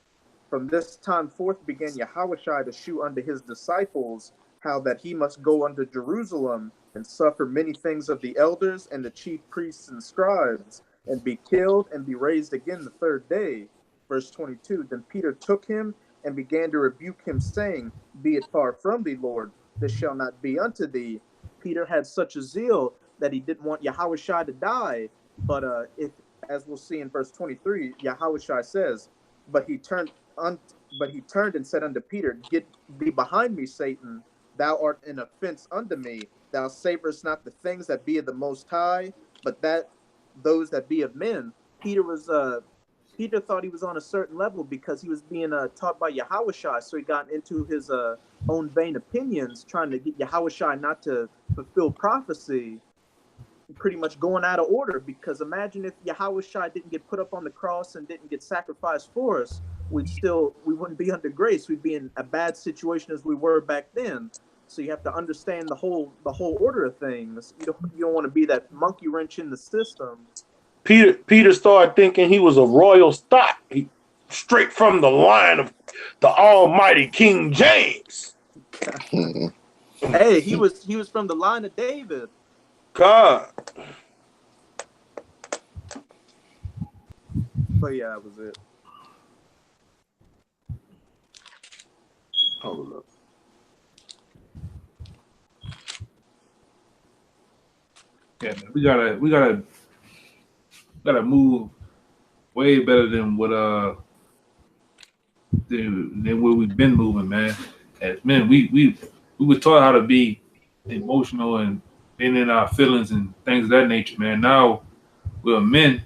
From this time forth began Yahushua to shew unto his disciples how that he must go unto Jerusalem and suffer many things of the elders and the chief priests and scribes, and be killed and be raised again the third day. Verse 22. Then Peter took him and began to rebuke him, saying, "Be it far from thee, Lord, this shall not be unto thee." Peter had such a zeal that he didn't want Yahushua to die. But if, as we'll see in verse 23, Yahushua says, but he turned and said unto Peter, "Get thee behind me, Satan. Thou art an offense unto me. Thou savorest not the things that be of the Most High, but that those that be of men." Peter thought he was on a certain level because he was being taught by Yahushua, so he got into his own vain opinions, trying to get Yahushua not to fulfill prophecy, pretty much going out of order. Because imagine if Yahushua didn't get put up on the cross and didn't get sacrificed for us, we wouldn't be under grace. We'd be in a bad situation as we were back then. So you have to understand the whole order of things. You don't want to be that monkey wrench in the system. Peter started thinking he was a royal stock. Straight from the line of the almighty King James. Hey, he was from the line of David. God. But yeah, that was it. Hold up. Yeah, man, we gotta move way better than what than where we've been moving, man. As men, we were taught how to be emotional and being in our feelings and things of that nature, man. Now we're men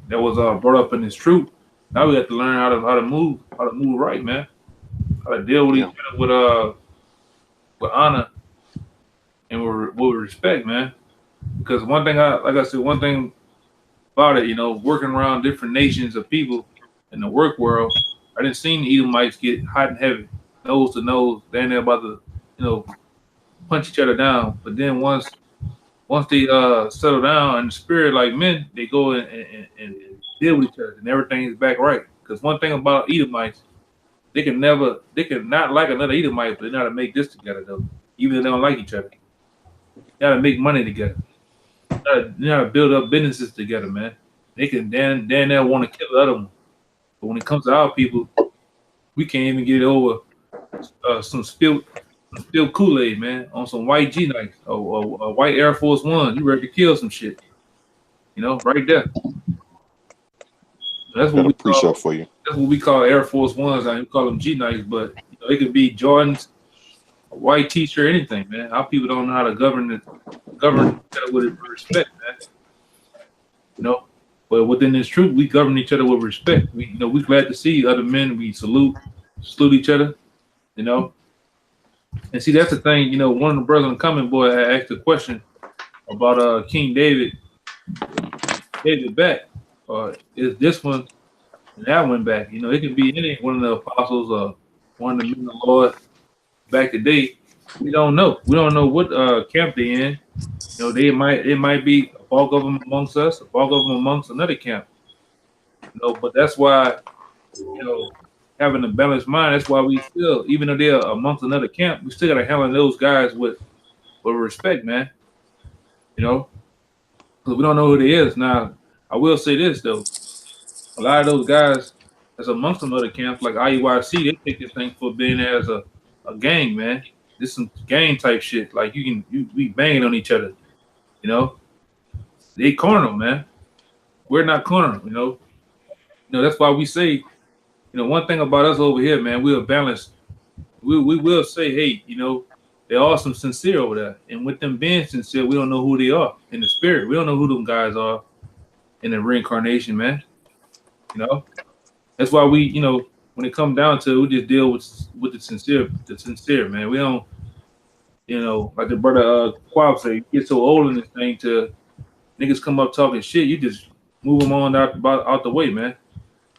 that was brought up in this truth. Now we have to learn how to move right, man. How to deal with each other with honor and with respect, man. Because one thing one thing about it, working around different nations of people in the work world, I didn't see the Edomites get hot and heavy, nose to nose. They're about to, punch each other down. But then once they settle down in the spirit like men, they go and deal with each other, and everything is back right. Because one thing about Edomites, they can not like another Edomite, but they know how to make this together though, even if they don't like each other. They know how to make money together. They know how to build up businesses together, man. They can they'll want to kill the other one. But when it comes to our people, we can't even get over some spilled Kool-Aid, man, on some white G Nikes or white Air Force One. You ready to kill some shit, right there. That's what we call for you. That's what we call Air Force Ones. I call them G Nikes, but it could be Jordans, a white T-shirt, anything, man. Our people don't know how to govern with respect, man. But within this truth, we govern each other with respect. We glad to see other men. We salute each other, And see, that's the thing. One of the brothers in the comment boy had asked a question about King David back, or is this one and that one back? It could be any one of the apostles or one of the men of the Lord back today. We don't know. We don't know what camp they're in. It might be a bulk of them amongst us, a bulk of them amongst another camp. But that's why, having a balanced mind, that's why we still, even though they're amongst another camp, we still gotta handle those guys with respect, man. Because we don't know who they is. Now, I will say this though. A lot of those guys that's amongst some other camps, like IUIC, they take this thing for being there as a gang, man. This some gang type shit. Like we banging on each other, They carnal, man. We're not carnal, you know. That's why we say, one thing about us over here, man, we're balanced. We will say, hey, there are some sincere over there. And with them being sincere, we don't know who they are in the spirit. We don't know who them guys are in the reincarnation, man. That's why we, when it comes down to it, we just deal with the sincere, man. We don't, like the brother Quab said, you get so old in this thing to niggas come up talking shit, you just move them on out the way, man.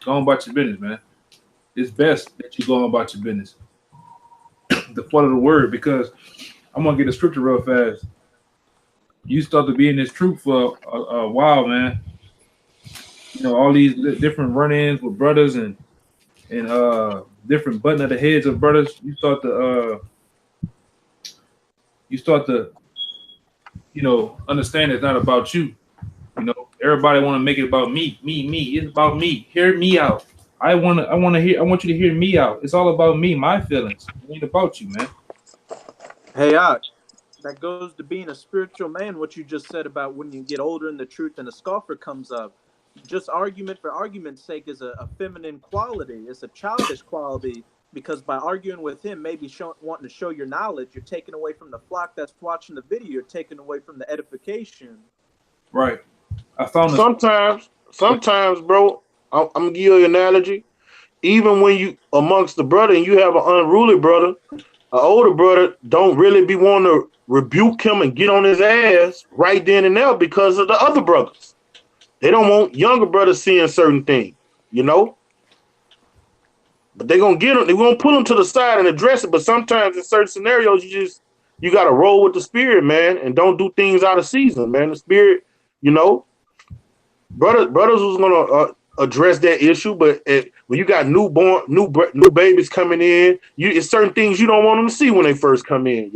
Go on about your business, man. It's best that you go on about your business. The part of the word, because I'm gonna get a scripture real fast. You start to be in this truth for a while, man. All these different run-ins with brothers and different button of the heads of brothers. You start to understand it's not about you. Everybody want to make it about me. It's about me. Hear me out. I want you to hear me out. It's all about me, my feelings. It ain't about you, man. Hey, that goes to being a spiritual man. What you just said about when you get older in the truth and a scoffer comes up. Just argument for argument's sake is a feminine quality. It's a childish quality, because by arguing with him, maybe wanting to show your knowledge, you're taking away from the flock that's watching the video. You're taking away from the edification. Right. I found sometimes, bro. I'm gonna give you an analogy. Even when you amongst the brother and you have an unruly brother, an older brother don't really be wanting to rebuke him and get on his ass right then and there because of the other brothers. They don't want younger brothers seeing certain things, But they're gonna get them. They're gonna pull them to the side and address it. But sometimes in certain scenarios, you gotta roll with the spirit, man, and don't do things out of season, man. The spirit, brothers was gonna address that issue, but when you got new babies coming in, it's certain things you don't want them to see when they first come in,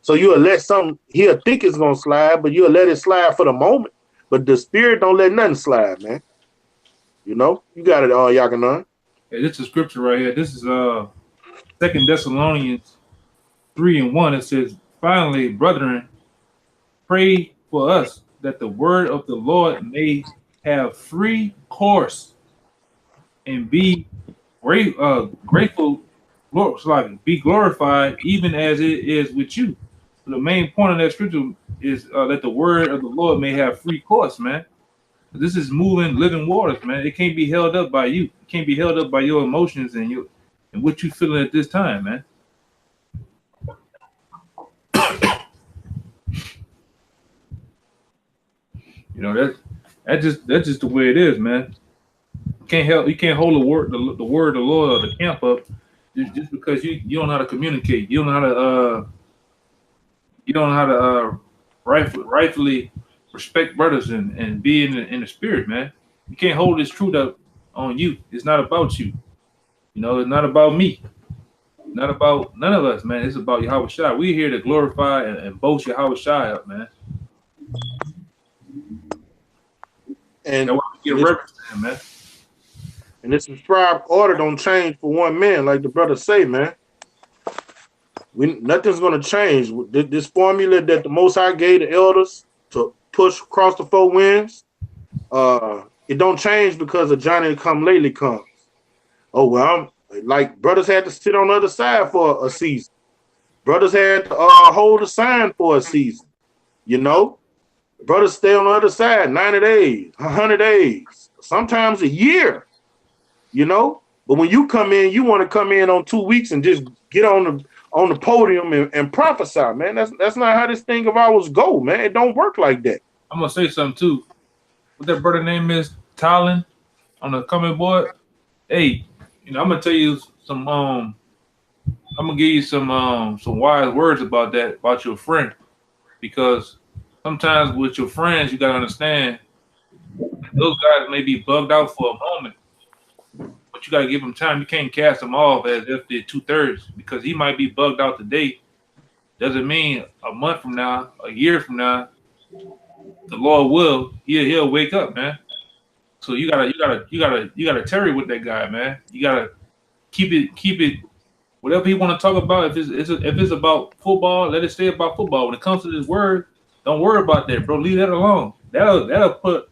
So you'll let he'll think it's gonna slide, but you'll let it slide for the moment. But the spirit don't let nothing slide, man. You got it all, Yakanan. Hey, this is scripture right here. This is 2 Thessalonians 3:1. It says, "Finally, brethren, pray for us that the word of the Lord may have free course and be grateful, be glorified, even as it is with you." So the main point of that scripture is that the word of the Lord may have free course, man. This is moving, living waters, man. It can't be held up by you. It can't be held up by your emotions and what you feeling at this time, man. That's just the way it is, man. You can't hold the word of the Lord or the camp up just because you don't know how to communicate. You don't know how to rightfully respect brothers and be in the spirit, man. You can't hold this truth up on you. It's not about you. It's not about me. Not about none of us, man. It's about Yahweh Shai. We're here to glorify and boast Yahweh Shai up, man. And that's why we get reverence to him, man. And this prescribed order don't change for one man, like the brother say, man. Nothing's gonna change. This formula that the Most High gave the elders to push across the four winds, it don't change because of Johnny come lately comes. Oh well, like brothers had to sit on the other side for a season. Brothers had to hold a sign for a season. Brothers stay on the other side 90 days, 100 days, sometimes a year. But when you come in, you want to come in on 2 weeks and just get on the podium and prophesy, man. That's not how this thing of ours go, man. It don't work like that. I'm gonna say something too. What that brother name is, Tylen, on the comment board. Hey, I'm gonna tell you some. I'm gonna give you some wise words about that, about your friend, because sometimes with your friends, you gotta understand those guys may be bugged out for a moment. But you got to give him time. You can't cast him off as if they're 2/3 because he might be bugged out today. Doesn't mean a month from now, a year from now, the Lord will he'll wake up, man. So you gotta tarry with that guy, man. You gotta keep it. Whatever he want to talk about, if it's about football, let it stay about football. When it comes to this word, don't worry about that, bro. Leave that alone. that'll put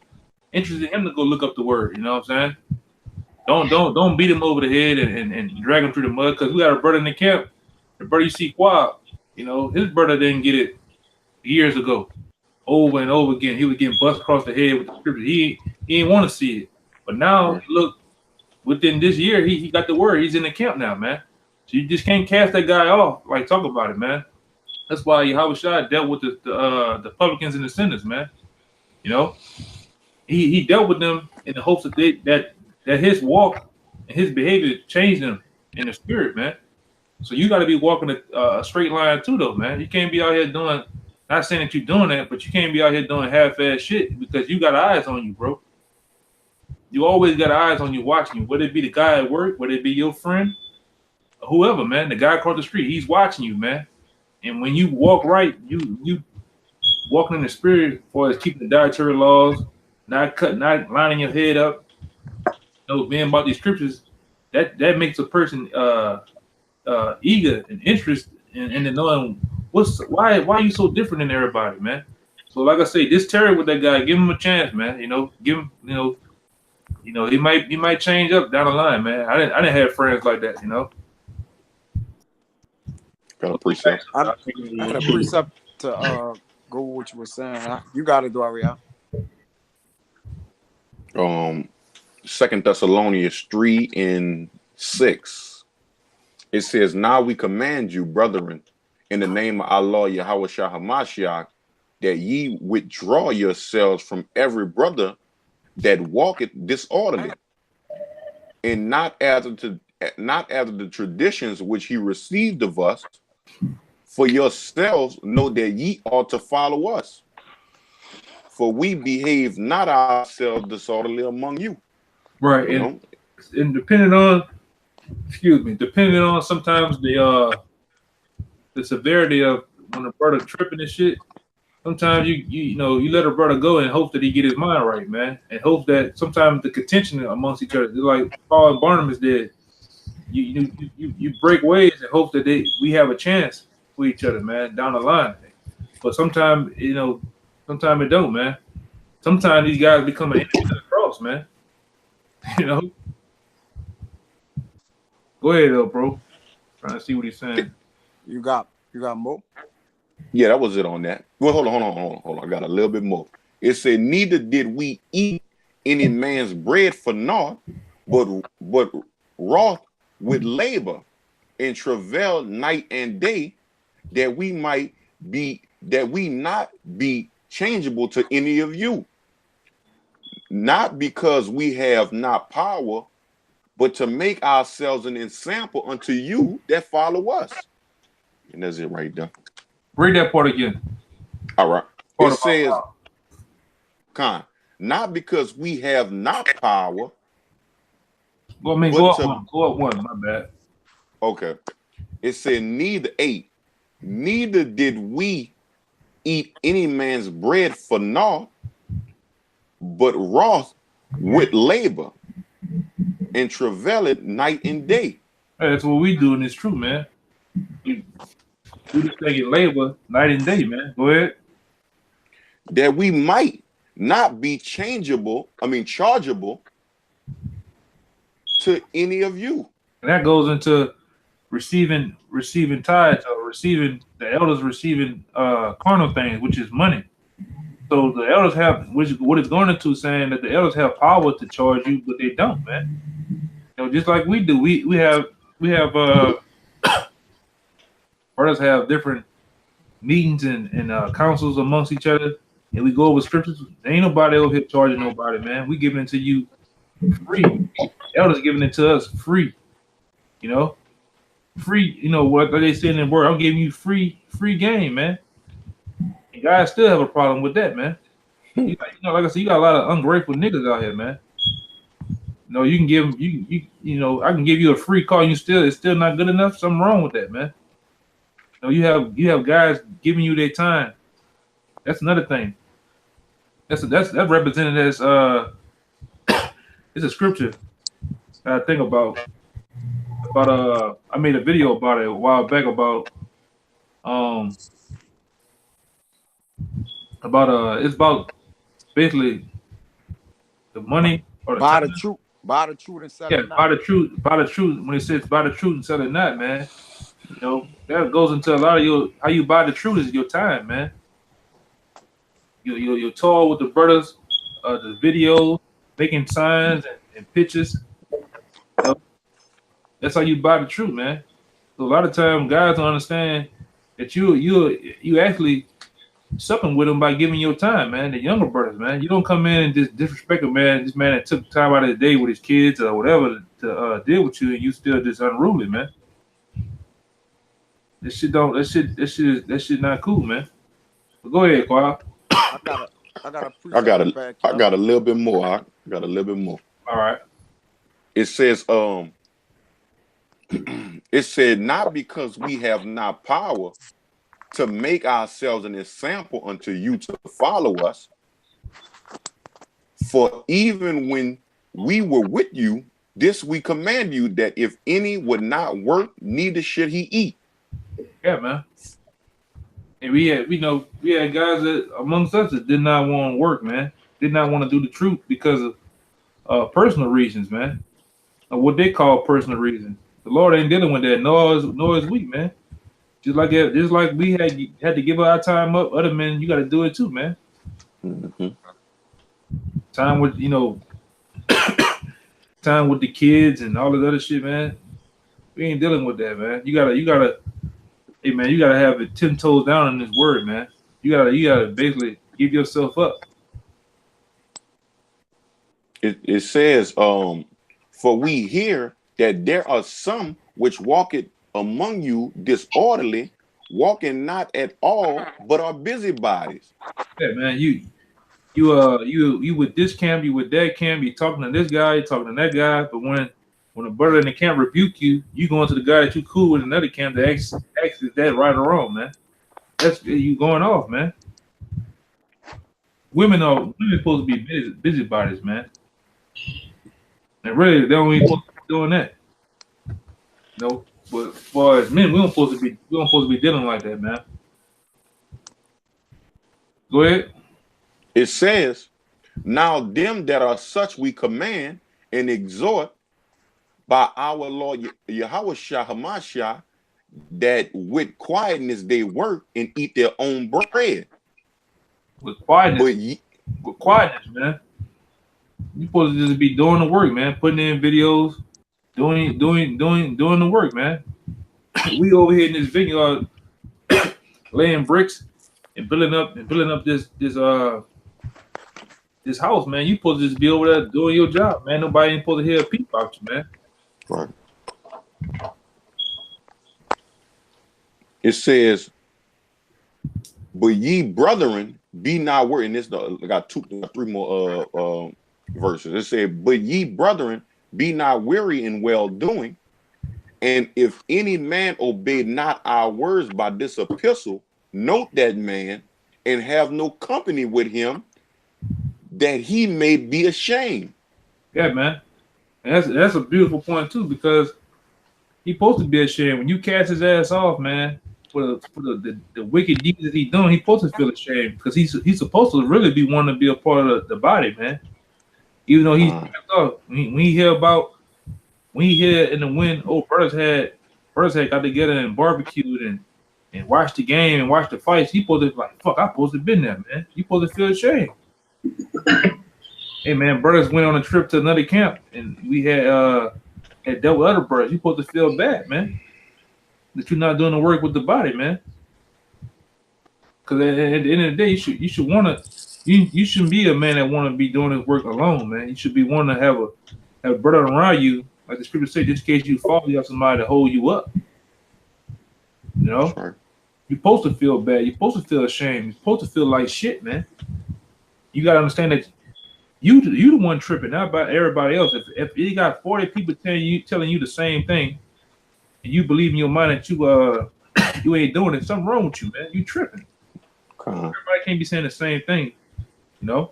interest in him to go look up the word. You know what I'm saying? Don't beat him over the head and drag him through the mud, because we got a brother in the camp, the brother you see Quab, you know, his brother didn't get it years ago. Over and over again, he was getting bust across the head with the scripture. He didn't want to see it. But now, look, within this year, he got the word. He's in the camp now, man. So you just can't cast that guy off. Like, talk about it, man. That's why Yahweh Shai dealt with the publicans and the sinners, man. You know, he dealt with them in the hopes that his walk and his behavior changed them in the spirit, man. So you got to be walking a straight line too, though, man. You can't be out here doing. Not saying that you're doing that, but you can't be out here doing half-ass shit, because you got eyes on you, bro. You always got eyes on you watching you, whether it be the guy at work, whether it be your friend, whoever, man. The guy across the street, he's watching you, man. And when you walk right, you walking in the spirit as far as keeping the dietary laws, not lining your head up, you know, being about these scriptures, that makes a person eager and interested in knowing why are you so different than everybody, man. So like I say, just Terry with that guy, give him a chance, man. You know, give him, you know, he might change up down the line, man. I didn't have friends like that, you know. Got a precept. I had a precept to go with what you were saying. You got it, Doria. 2 Thessalonians 3:6. It says, "Now we command you, brethren, in the name of our Lord Yahweh Shah HaMashiach, that ye withdraw yourselves from every brother that walketh disorderly, and not after the traditions which he received of us. For yourselves know that ye ought to follow us. For we behave not ourselves disorderly among you." Right, and depending on sometimes the severity of when a brother tripping and shit. Sometimes you let a brother go and hope that he get his mind right, man, and hope that sometimes the contention amongst each other, like Paul and Barnabas did, you break ways and hope that we have a chance for each other, man, down the line. But sometimes it don't, man. Sometimes these guys become an enemy to the cross, man. You know. Go ahead, though, bro. Trying to see what he's saying. You got more? Yeah, that was it on that. Well, hold on. I got a little bit more. It said, "Neither did we eat any man's bread for naught, but wrought with labor and travail night and day, that we not be changeable to any of you, not because we have not power, but to make ourselves an example unto you that follow us." And that's it right there. Read that part again. All right. It says, not because we have not power. Well, I mean, go up one, my bad. Okay. It said, neither did we eat any man's bread for naught, but wrought with labor and travailed night and day. Hey, that's what we do, and it's true, man. We just taking labor night and day, man. Go ahead. That we might not be chargeable to any of you. And that goes into receiving tithes, or the elders receiving carnal things, which is money. So the elders have, what it's going into saying that the elders have power to charge you, but they don't, man. You know, just like we do. We have brothers have different meetings and councils amongst each other, and we go over scriptures. There ain't nobody over here charging nobody, man. We giving it to you free. Elders giving it to us free. You know, free. You know what they say in the word? I'm giving you free game, man. And guys still have a problem with that, man. Like I said, you got a lot of ungrateful niggas out here, man. No, you can give them, you know, I can give you a free car, and it's still not good enough. Something wrong with that, man. No, you have guys giving you their time. That's another thing. That's represented as it's a scripture that I think about I made a video about it a while back about it's about basically the money or the Buy time. the truth. Buy the truth and sell Yeah, it not. buy the truth. Buy the truth. When it says buy the truth and sell it not, man, you know that goes into a lot of your how you buy the truth is your time, man. Your tour with the brothers, the video, making signs and pictures. You know, that's how you buy the truth, man. So a lot of times guys don't understand that you actually supping with them by giving your time, man. The younger brothers, man. You don't come in and just disrespect a man. This man that took time out of the day with his kids or whatever to deal with you, and you still just unruly, man. This shit don't. That shit not cool, man. But go ahead, Qual. I got a I got precept back I here. got a little bit more. I got a little bit more. All right. It says, it said, not because we have not power to make ourselves an example unto you to follow us. For even when we were with you, this we command you, that if any would not work, neither should he eat. Yeah, man. And we had guys that amongst us that did not want to work, man. Did not want to do the truth because of personal reasons, man. Or what they call personal reasons. The Lord ain't dealing with that. Nor is we, man. Just like we had to give our time up. Other men, you got to do it too, man. Mm-hmm. Time with time with the kids and all this other shit, man. We ain't dealing with that, man. You gotta. Hey, man, you gotta have it 10 toes down in this word, man. You gotta basically give yourself up. It says, for we hear that there are some which walk it among you disorderly, walking not at all, but are busybodies. Yeah, man. You with this camp, you with that camp, you talking to this guy, you talking to that guy, but when a brother in the camp rebuke you, you going to the guy that you cool with another camp to ask is that right or wrong, man. That's you going off, man. Women supposed to be busybodies, man. And really, they don't even supposed to be doing that. No, but as far as men, we don't supposed to be dealing like that, man. Go ahead. It says, now them that are such we command and exhort by our Lord Yahushua Hamashiach, that with quietness they work and eat their own bread. With quietness, man. You supposed to just be doing the work, man. Putting in videos, doing the work, man. We over here in this vineyard laying bricks and building up this house, man. You supposed to just be over there doing your job, man. Nobody ain't supposed to hear a peep about you, man. Right. It says, but ye brethren, be not worried. And this got three more verses. It said, but ye brethren, be not weary in well doing. And if any man obey not our words by this epistle, note that man and have no company with him, that he may be ashamed. Yeah, man. And that's a beautiful point too, because he's supposed to be ashamed. When you cast his ass off, man, for the wicked deeds that he's doing, he's supposed to feel ashamed because he's supposed to really be wanting to be a part of the body, man. Even though he's when he hear in the wind, brothers had got together and barbecued and watched the game and watched the fights. He supposed to be like, fuck, I supposed to have been there, man. You supposed to feel ashamed. Hey man, brothers went on a trip to another camp and we had dealt with other brothers. You supposed to feel bad, man, that you're not doing the work with the body, man. Because at the end of the day, you should want to. You shouldn't be a man that want to be doing his work alone, man. You should be wanting to have a brother around you, like the scripture says, just in case you fall, you have somebody to hold you up. You know, Right. you're supposed to feel bad. You're supposed to feel ashamed. You're supposed to feel like shit, man. You gotta understand that you the one tripping, not about everybody else. If you got 40 people telling you the same thing, and you believe in your mind that you ain't doing it, something wrong with you, man. You tripping. Everybody can't be saying the same thing, you know.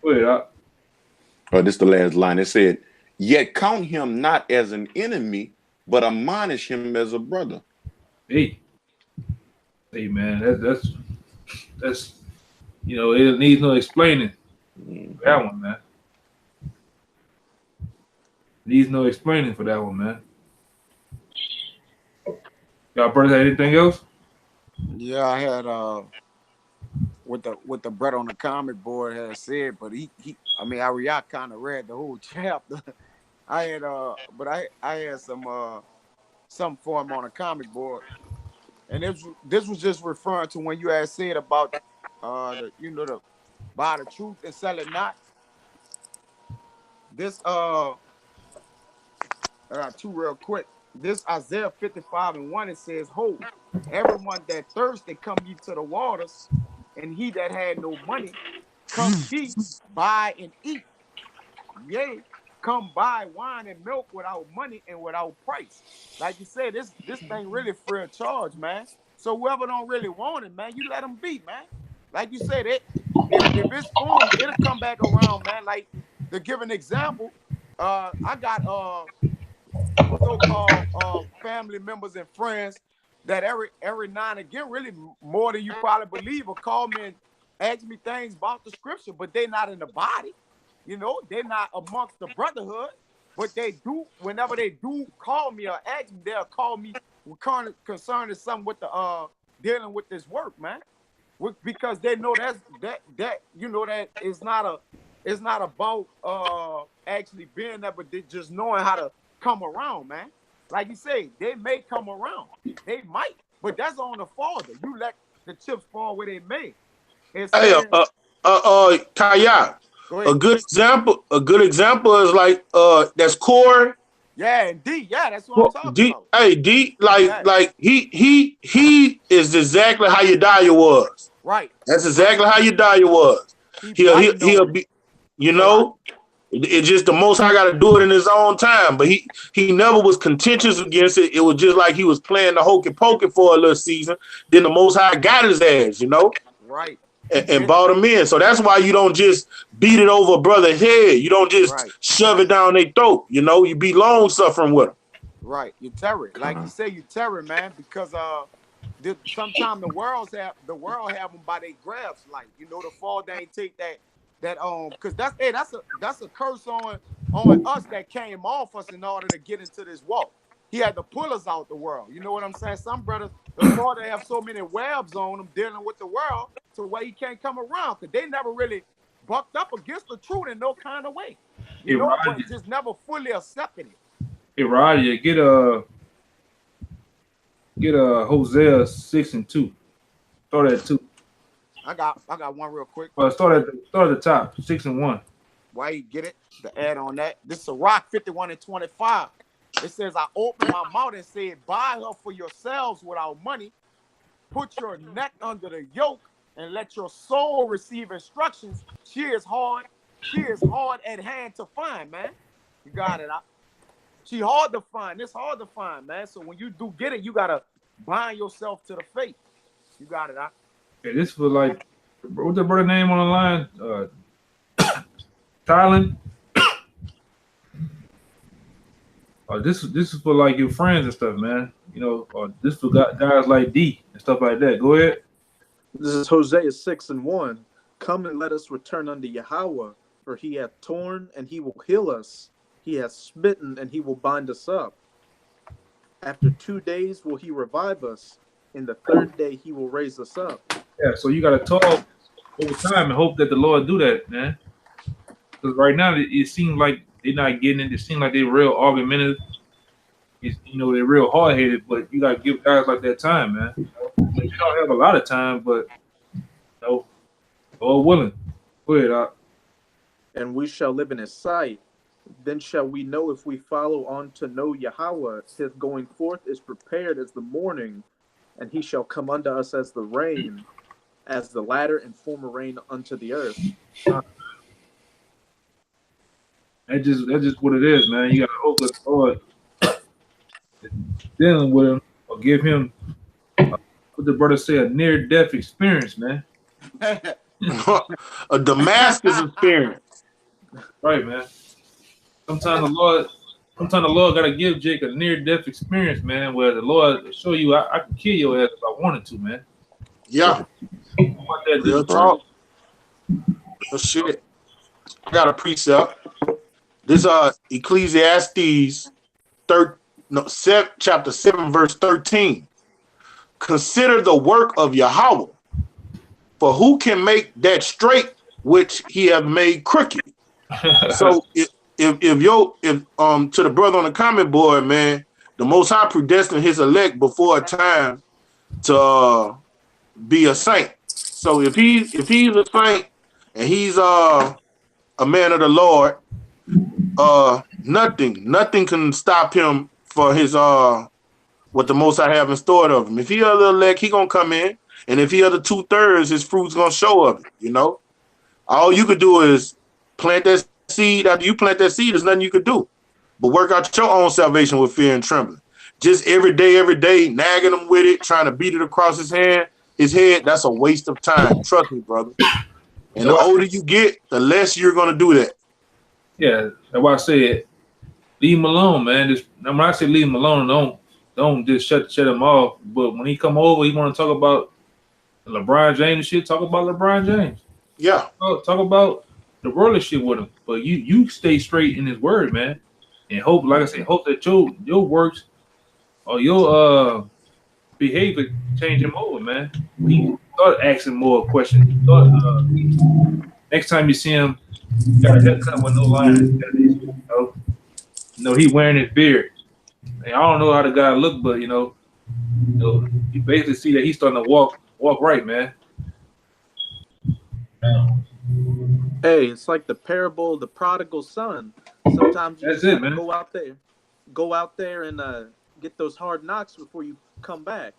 Go ahead. This is the last line. It said, yet count him not as an enemy, but admonish him as a brother. Hey man, that's it needs no explaining. That one, man. Needs no explaining for that one, man. Y'all brothers had anything else? Yeah, I had what the brother on the comic board had said, but I mean Ariak kind of read the whole chapter. I had but I had some for him on a comic board, and this was just referring to when you had said about the buy the truth and sell it not. This two real quick. This Isaiah 55:1, it says, "Ho, everyone that thirsty, come ye to the waters, and he that had no money, come ye, buy and eat. Yea, come buy wine and milk without money and without price." Like you said, this thing really free of charge, man. So whoever don't really want it, man, you let them be, man. Like you said, if it's for them, it'll come back around, man. Like to give an example, I got so-called family members and friends that every now and again, really more than you probably believe, will call me and ask me things about the scripture, but they're not in the body. You know, they're not amongst the brotherhood, but they do, whenever they do call me or ask me, they'll call me concerning something with the dealing with this work, man. Because they know that you know that it's not about actually being there, but they just knowing how to come around, man. Like you say, they may come around. They might, but that's on the Father. You let the chips fall where they may. It's Hey, Kaya, go ahead. a good example is like that's Corey. Yeah, and D. Yeah, that's what I'm talking D, about. hey D, like he is exactly how Yediah was. Right. That's exactly how Yediah was. He'll be, you know. It's just the Most High got to do it in his own time, but he never was contentious against it. It was just like he was playing the hokey pokey for a little season. Then the Most High got his ass, you know, right, and brought him in. So that's why you don't just beat it over a brother's head. You don't just shove it down their throat. You know, you be long suffering with them. Right, you terror, like you say, you terror, man, because sometimes the world have them by their grabs, like you know the fall they ain't take that because that's a curse on us that came off us in order to get into this walk. He had to pull us out the world. You know what I'm saying? Some brothers, the father have so many webs on them dealing with the world to where he can't come around because they never really bucked up against the truth in no kind of way. You know, but just never fully accepted it. Hey, Roger, get Hosea 6:2. Start at 2. I got one real quick. Start at the top, 6:1. Why you get it? The add on that. This is a Rock 51:25. It says, "I opened my mouth and said, buy her for yourselves without money. Put your neck under the yoke and let your soul receive instructions. She is hard at hand to find, man." You got it. She hard to find. It's hard to find, man. So when you do get it, you gotta bind yourself to the faith. You got it. Okay, this was like, what's the brother name on the line? Thailand. This is for like your friends and stuff, man. You know, or this for guys like D and stuff like that. Go ahead. This is Hosea 6:1. Come and let us return unto Yahweh, for he hath torn and he will heal us. He hath smitten and he will bind us up. After 2 days will he revive us. In the third day he will raise us up. Yeah, so you got to talk over time and hope that the Lord do that, man. Because right now it seems like they're not getting it. It seems like they're real argumentative. They're real hard-headed, but you got to give guys like that time, man. You don't have a lot of time, but Lord willing. Go ahead, Doc. And we shall live in his sight. Then shall we know if we follow on to know Yahweh. His going forth is prepared as the morning, and he shall come unto us as the rain, as the latter and former rain unto the earth. That's just what it is, man. You got to hope that the Lord dealing with him or give him what the brother say, a near-death experience, man. A Damascus experience. Right, man. Sometimes the Lord got to give Jake a near-death experience, man, where the Lord will show you I can kill your ass if I wanted to, man. Yeah. Real talk. Oh, shit. I got a precept. This Ecclesiastes chapter 7, verse 13. Consider the work of Yahweh, for who can make that straight which he have made crooked? So if to the brother on the comment board, man, the Most High predestined his elect before a time to be a saint. So if he's a saint and he's a man of the Lord, nothing can stop him for his what the Most High have in store of him. If he other elect, he gonna come in, and if he other 2/3, his fruit's gonna show of it. You know, all you could do is plant that seed. After you plant that seed, there's nothing you could do but work out your own salvation with fear and trembling. Just every day, nagging him with it, trying to beat it across his head. That's a waste of time. Trust me, brother. And the older you get, the less you're gonna do that. Yeah, that's why I said leave him alone, man. When I say leave him alone, don't just shut him off. But when he come over, he want to talk about LeBron James and shit. Talk about LeBron James. Yeah. Talk about the worldly shit with him. But you stay straight in his word, man, and hope, like I said, hope that your works or your behavior change him over, man. We start asking more questions. Next time you see him, you got a haircut with no lines. You know, he wearing his beard. And I don't know how the guy look, but you basically see that he's starting to walk right, man. Hey, it's like the parable of the prodigal son. Sometimes you That's just it, man. go out there and get those hard knocks before you come back.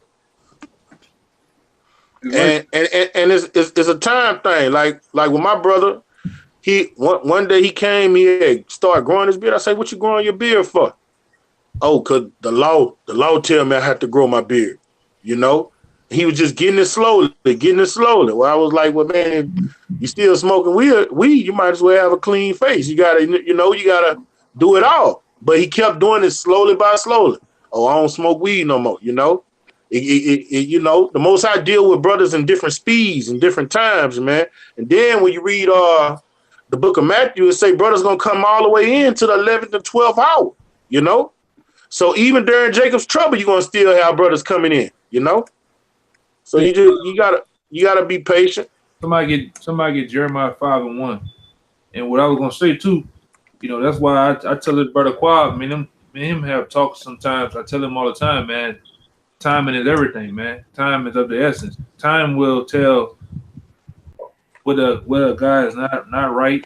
And it's a time thing. Like with my brother, one day he came, he had started growing his beard. I say, "What you growing your beard for?" "Oh, cause the law tell me I have to grow my beard." You know, he was just getting it slowly. Well, I was like, "Well, man, if you still smoking weed, you might as well have a clean face. You gotta do it all." But he kept doing it slowly by slowly. "Oh, I don't smoke weed no more." You know, the Most High deal with brothers in different speeds and different times, man. And then when you read the book of Matthew, it say brothers gonna come all the way in to the 11th and 12th hour. You know, so even during Jacob's trouble, you're gonna still have brothers coming in. You know, so you gotta be patient. Somebody get Jeremiah 5:1. And what I was gonna say too, that's why I tell this brother Quab, me and him have talks sometimes. I tell him all the time, man. Timing is everything, man. Time is of the essence. Time will tell whether a guy is not right.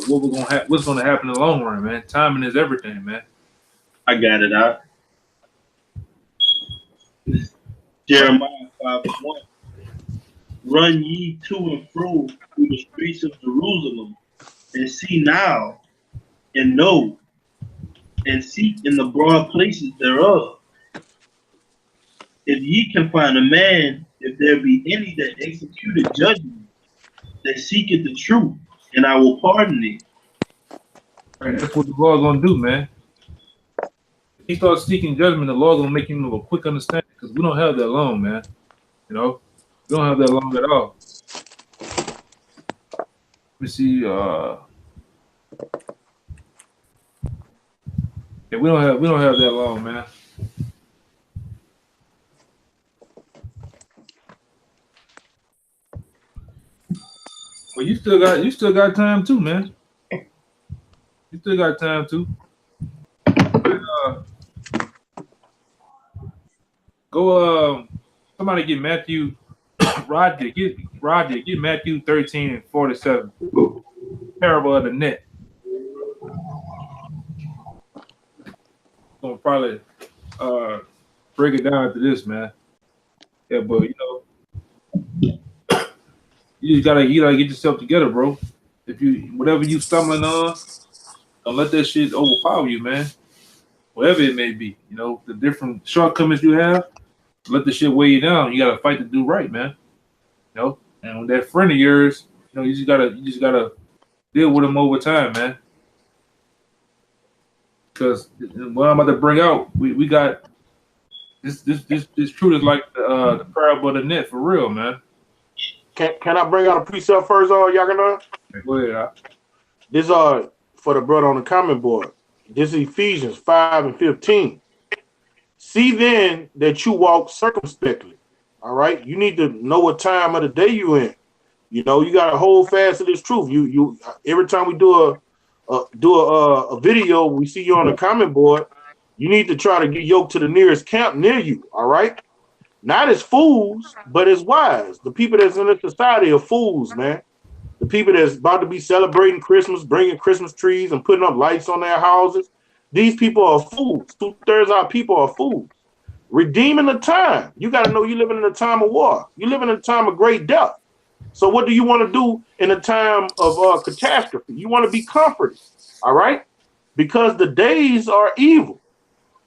What's gonna happen in the long run, man. Timing is everything, man. I got it out. Jeremiah 5:1. Run ye to and fro through the streets of Jerusalem, and see now, and know, and seek in the broad places thereof. If ye can find a man, if there be any that executed judgment, that seeketh the truth, and I will pardon it. Right, that's what the Lord's gonna do, man. If he starts seeking judgment, the Lord's gonna make him of a quick understanding, because we don't have that long, man. We don't have that long at all. Let me see. Yeah, we don't have that long, man. Well, you still got time too, man. You still got time too. Go somebody get Matthew Roger, get Matthew 13:47. Parable of the net. Gonna probably break it down to this, man. Yeah, but you gotta get yourself together, bro. Whatever you stumbling on, don't let that shit overpower you, man. Whatever it may be, the different shortcomings you have, let the shit weigh you down. You gotta fight to do right, man. And with that friend of yours, you just gotta deal with him over time, man. Because what I'm about to bring out, we got this truth is like the parable of the net for real, man. Can I bring out a precept first, Yaganah? Go ahead. This for the brother on the comment board. This is Ephesians 5:15. See then that you walk circumspectly. All right. You need to know what time of the day you in. You know, you got to hold fast to this truth. You every time we do a video, we see you on the comment board. You need to try to get yoked to the nearest camp near you. All right. Not as fools, but as wise. The people that's in the society are fools, man. The people that's about to be celebrating Christmas, bringing Christmas trees and putting up lights on their houses. These people are fools. 2/3 of our people are fools. Redeeming the time. You got to know you're living in a time of war. You're living in a time of great death. So what do you want to do in a time of catastrophe? You want to be comforted, all right? Because the days are evil.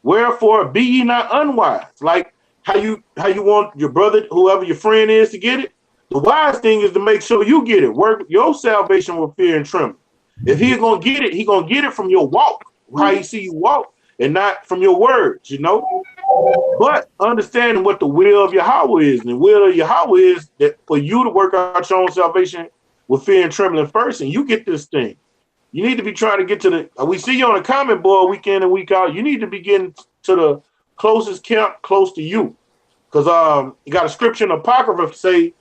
Wherefore be ye not unwise. Like how you want your brother, whoever your friend is, to get it. The wise thing is to make sure you get it. Work your salvation with fear and trembling. If he's gonna get it, he's gonna get it from your walk, how he see you walk, and not from your words, you know. But understanding what the will of Yahweh is, and the will of Yahweh is that for you to work out your own salvation with fear and trembling first, and you get this thing. You need to be trying to get to the. We see you on the comment board week in and week out. You need to be getting to the closest camp close to you, because you got a scripture in Apocrypha say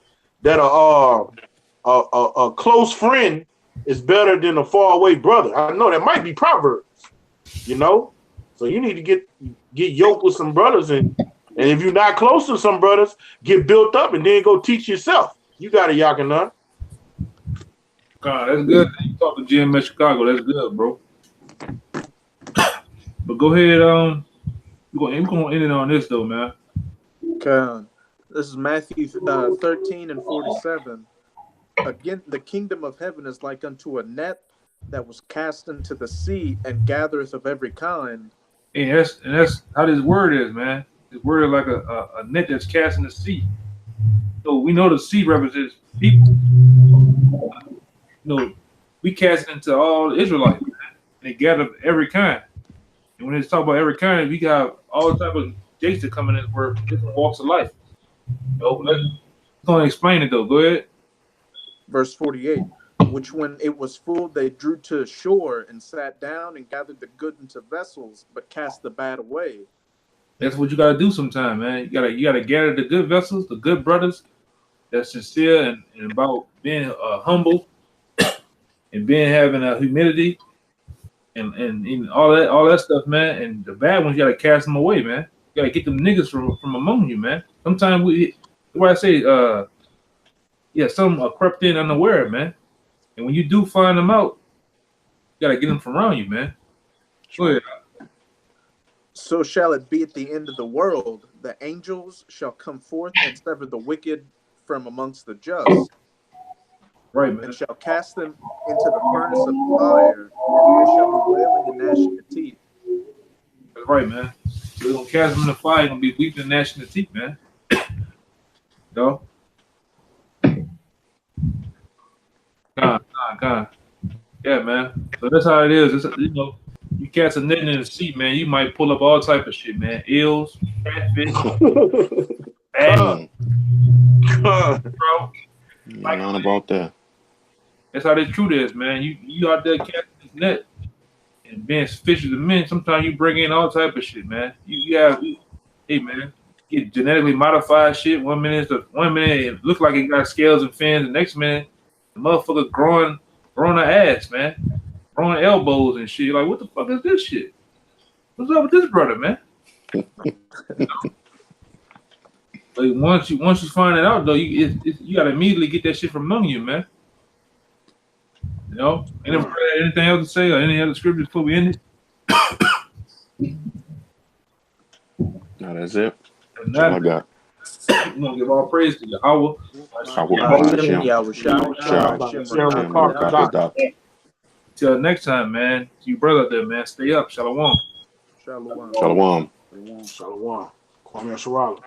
that a close friend is better than a faraway brother. I know that might be Proverbs, you know. So you need to get yoked with some brothers, and if you're not close to some brothers, get built up and then go teach yourself. You got it, Yakinan. God, that's good. You talk to GMS Chicago. That's good, bro. But go ahead. We're gonna end it on this though, man. Okay. This is Matthew 13:47. Again, the kingdom of heaven is like unto a net that was cast into the sea and gathereth of every kind. And that's how this word is, man. This word is like a net that's cast in the sea. So we know the sea represents people. You know, we cast it into all Israelites, man. And they gather every kind. And when they talk about every kind, we got all type of jakes that come in this word, different walks of life. You know, let's go and explain it though. Go ahead. Verse 48. Which when it was full, they drew to shore and sat down and gathered the good into vessels, but cast the bad away. That's what you gotta do sometime, man. You gotta gather the good vessels, the good brothers that's sincere and about being humble and being having a humility and all that stuff, man. And the bad ones, you gotta cast them away, man. You gotta get them niggas from among you, man. Sometimes what I say, some are crept in unaware, man. And when you do find them out, you gotta get them from around you, man. Go ahead. So shall it be at the end of the world. The angels shall come forth and sever the wicked from amongst the just. Right, man. And shall cast them into the furnace of fire, and there shall be wailing and gnashing of teeth. That's right, man. So we're gonna cast them in the fire, you're gonna be weeping and gnashing the teeth, man. Yo. God. Yeah, man. So that's how it is. It's, you know, you cast a net in the sea, man, you might pull up all type of shit, man. Eels, catfish, bad, bro. Like, none about that. That's how the truth is, man. You out there casting this net and being fishes of men. Sometimes you bring in all type of shit, man. Hey, man, get genetically modified shit. 1 minute it looks like it got scales and fins. The next minute, the motherfucker growing her ass, man, growing elbows and shit. Like, what the fuck is this shit? What's up with this brother, man? Like once you find it out though, you gotta immediately get that shit from among you, man. You know, anything else to say or any other scriptures before we end it? No, that's it. That's all I got. We're gonna give all praise to Yahweh. Till next time, man. To you brother there, man. Stay up. Shalom. Shalom. Shalom. Kwame Sharala.